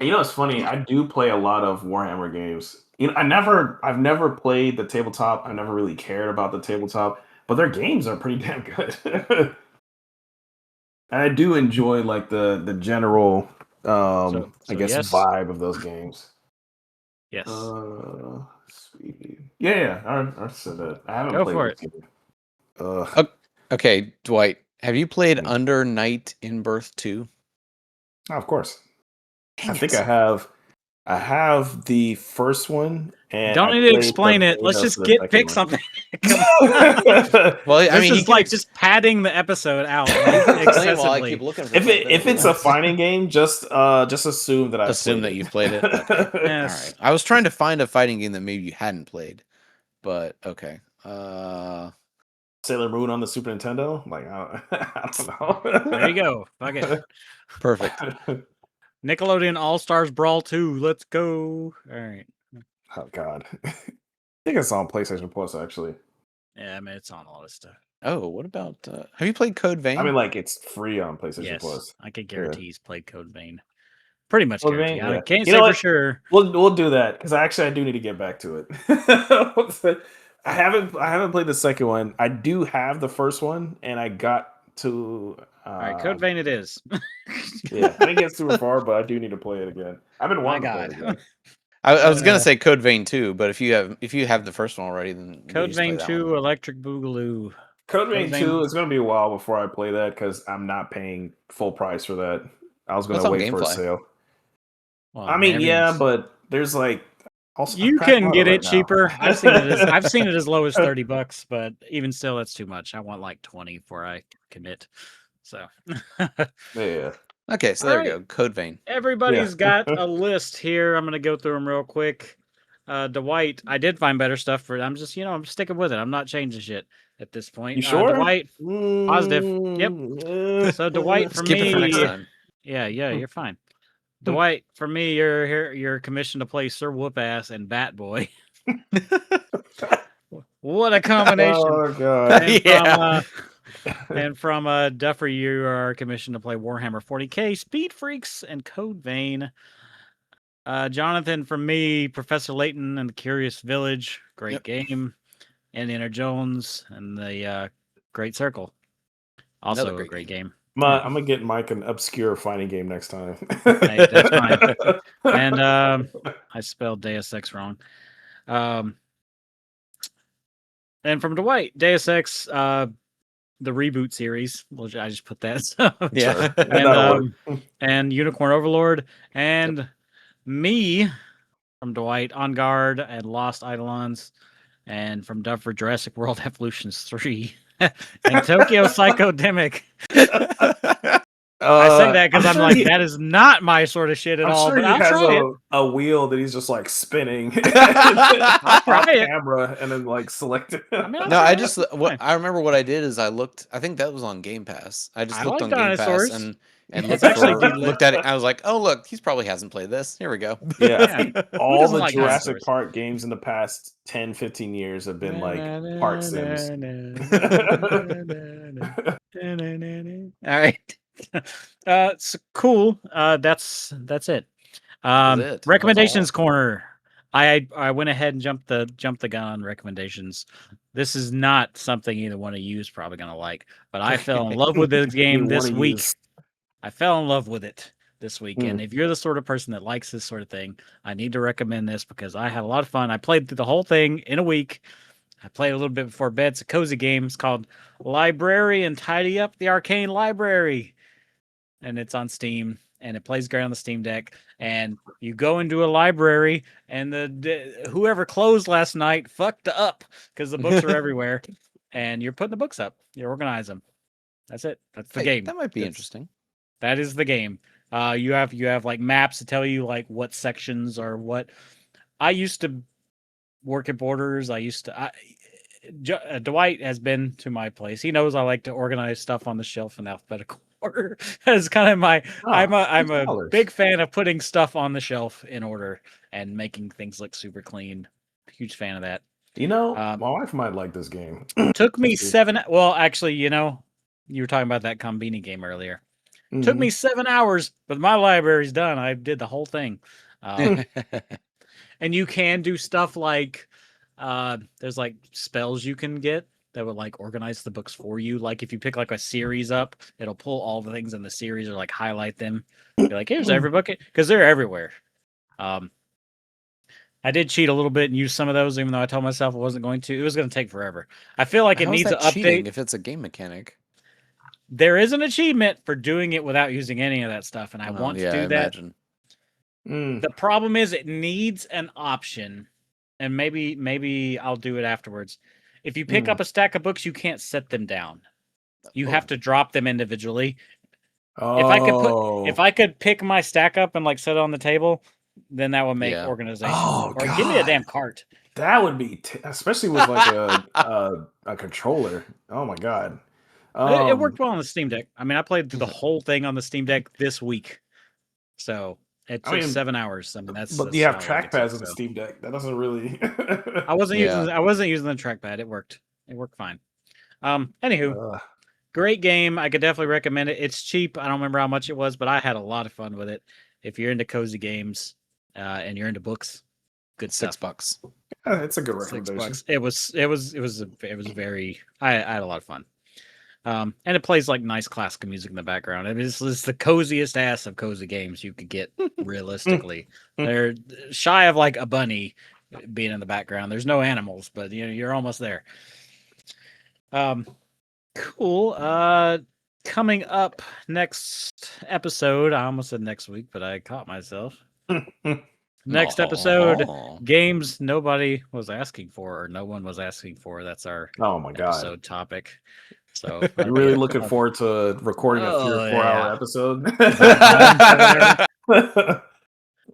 You know, it's funny. I do play a lot of Warhammer games. You know, I've never played the tabletop. I never really cared about the tabletop, but their games are pretty damn good. And I do enjoy like the general, I guess, yes. vibe of those games. Yes. Speed. Yeah. I said that. I haven't Go played for this it. game. Okay, Dwight, have you played Under Night in Birth 2? Oh, of course. Dang I think it. I have the first one. And Don't need to explain it. Let's just pick something. Well, I mean, is like just padding the episode out excessively. Keep looking for if it's a fighting game, just assume that you've played it. Okay. Yes. All right. I was trying to find a fighting game that maybe you hadn't played, but okay. Sailor Moon on the Super Nintendo? Like, I don't know. There you go. Fuck it. Perfect. Nickelodeon All-Stars Brawl 2. Let's go. All right. Oh, God. I think it's on PlayStation Plus, actually. Yeah, I mean, it's on all this stuff. Oh, what about... have you played Code Vein? I mean, like, it's free on PlayStation Yes, Plus. I could guarantee he's played Code Vein. Pretty much Code guarantee. Vein, I yeah. can't You say know for what? sure. We'll do that, because I do need to get back to it. I haven't played the second one. I do have the first one, and I got to... all right, Code Vein it is. Yeah, I didn't get super far, but I do need to play it again. I've been wanting to play it again. I was gonna say Code Vein 2, but if you have the first one already, then Code Vein 2 Electric Boogaloo. Code Vein 2 is going to be a while before I play that because I'm not paying full price for that. I was going to wait for a sale. Well, I mean, yeah, but there's like also you can get it cheaper. I've seen it as low as $30, but even still, that's too much. I want like 20 before I commit. So yeah. Okay, so there we go. Code Vein. Everybody's got a list here. I'm gonna go through them real quick. Dwight, I did find better stuff for it. I'm just, I'm sticking with it. I'm not changing shit at this point. You sure? Dwight, positive. Yep. So Dwight, for Skip me, it for next time. Yeah, you're fine. Dwight, for me, you're commissioned to play Sir Whoop-Ass and Bat Boy. What a combination! Oh god! And from Duffer, you are commissioned to play Warhammer 40k, Speed Freaks, and Code Vein. Jonathan, from me, Professor Layton and the Curious Village, great game. Indiana Jones and the Great Circle, also Another a great game. I'm gonna get Mike an obscure fighting game next time. Hey, that's fine. And I spelled Deus Ex wrong. And from Dwight, Deus Ex, the reboot series. Well, I just put that. So. Yeah. And Unicorn Overlord, and me from Dwight, On Guard and Lost Eidolons, and from Duffer, Jurassic World Evolutions 3, and Tokyo Psychodemic. I say that because I'm like, that is not my sort of shit at all. Sure But I'll try it. A wheel that he's just like spinning I'll try off it. camera and then like select it. I mean, No, I just I remember what I did is I looked. I think that was on Game Pass. I just looked on dinosaurs. Game Pass and It's looked, actually looked at it. I was like, oh look, he's probably hasn't played this. Here we go. Yeah, I think all doesn't the like Jurassic dinosaurs? Park games in the past 10, 15 years have been like park sims. All right. So cool. That's it. That's Recommendations all. corner. I went ahead and jumped the gun on recommendations. This is not something either one of you is probably gonna like, but I fell in love with this game this week. I fell in love with it this week, and if you're the sort of person that likes this sort of thing, I need to recommend this because I had a lot of fun. I played through the whole thing in a week. I played a little bit before bed. It's a cozy game. It's called Library and Tidy Up the Arcane Library, and it's on Steam. And it plays great on the Steam Deck. And you go into a library, and whoever closed last night fucked up because the books are everywhere. And you're putting the books up. You organize them. That's it. That's the game. That might be interesting. That is the game. You have like maps to tell you like what sections are what. I used to work at Borders. Dwight has been to my place. He knows I like to organize stuff on the shelf in alphabetical order. That's kind of my. I'm a big fan of putting stuff on the shelf in order and making things look super clean. Huge fan of that. You know, my wife might like this game. Took me 7. Well, actually, you know, you were talking about that Combini game earlier. Took me 7 hours, but my library's done. I did the whole thing. And you can do stuff like there's like spells you can get that would like organize the books for you. Like if you pick like a series up, it'll pull all the things in the series or like highlight them. Be like, here's every book because they're everywhere. I did cheat a little bit and use some of those, even though I told myself I wasn't going to. It was going to take forever. I feel like it needs an update. If it's a game mechanic, there is an achievement for doing it without using any of that stuff, and I want to do that. The problem is it needs an option, and maybe I'll do it afterwards. If you pick up a stack of books, you can't set them down. You have to drop them individually. If I could pick my stack up and like set it on the table, then that would make organization. Or give me a damn cart. That would be, especially with like a controller. Oh my god. It worked well on the Steam Deck. I mean, I played through the whole thing on the Steam Deck this week, so it took 7 hours. I mean, but you have trackpads on the Steam Deck. That doesn't really. I wasn't using the trackpad. It worked fine. Anywho, great game. I could definitely recommend it. It's cheap. I don't remember how much it was, but I had a lot of fun with it. If you're into cozy games and you're into books, good stuff. $6. It's a good recommendation. $6. It was very. I had a lot of fun. And it plays like nice classical music in the background. I mean, it's the coziest ass of cozy games you could get. Realistically, they're shy of like a bunny being in the background. There's no animals, but you know you're almost there. Cool. Coming up next episode, I almost said next week, but I caught myself. Next episode, games nobody was asking for, or no one was asking for. That's our episode topic. So you're really looking forward to recording a 3 or 4 hour episode?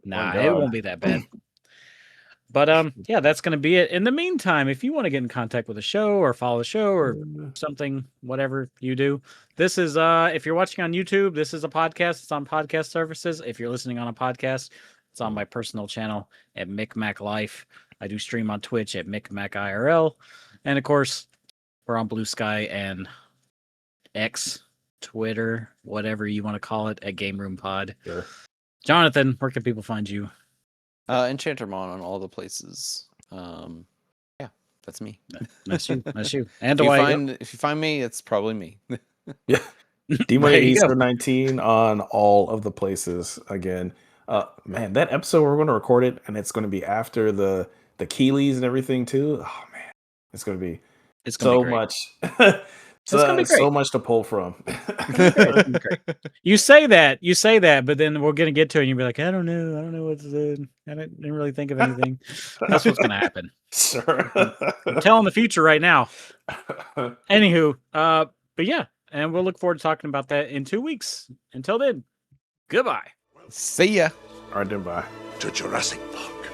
Nah, it won't be that bad. But yeah, that's going to be it. In the meantime, if you want to get in contact with the show or follow the show or something, whatever you do, this is if you're watching on YouTube, this is a podcast. It's on podcast services. If you're listening on a podcast, it's on my personal channel at Micmac Life. I do stream on Twitch at Micmac IRL, and of course, we're on Bluesky and X, Twitter, whatever you want to call it, at Gameroom Pod. Sure. Jonathan, where can people find you? Enchantermon on all the places. Yeah, that's me. That's you. That's you. And If you find me, it's probably me. Yeah. There you go. D-Money19 on all of the places again. Man, that episode we're going to record it, and it's going to be after the Keeleys and everything too. Oh man, it's going to be It's gonna so be great. much. It's gonna be great. So much to pull from. Great. You say that, but then we're gonna get to it, and you'll be like, I don't know what to do. I didn't really think of anything. That's what's gonna happen. Sure. I'm telling the future right now. Anywho, but yeah, and we'll look forward to talking about that in 2 weeks. Until then, goodbye. See ya. All right, then bye. To Jurassic Park.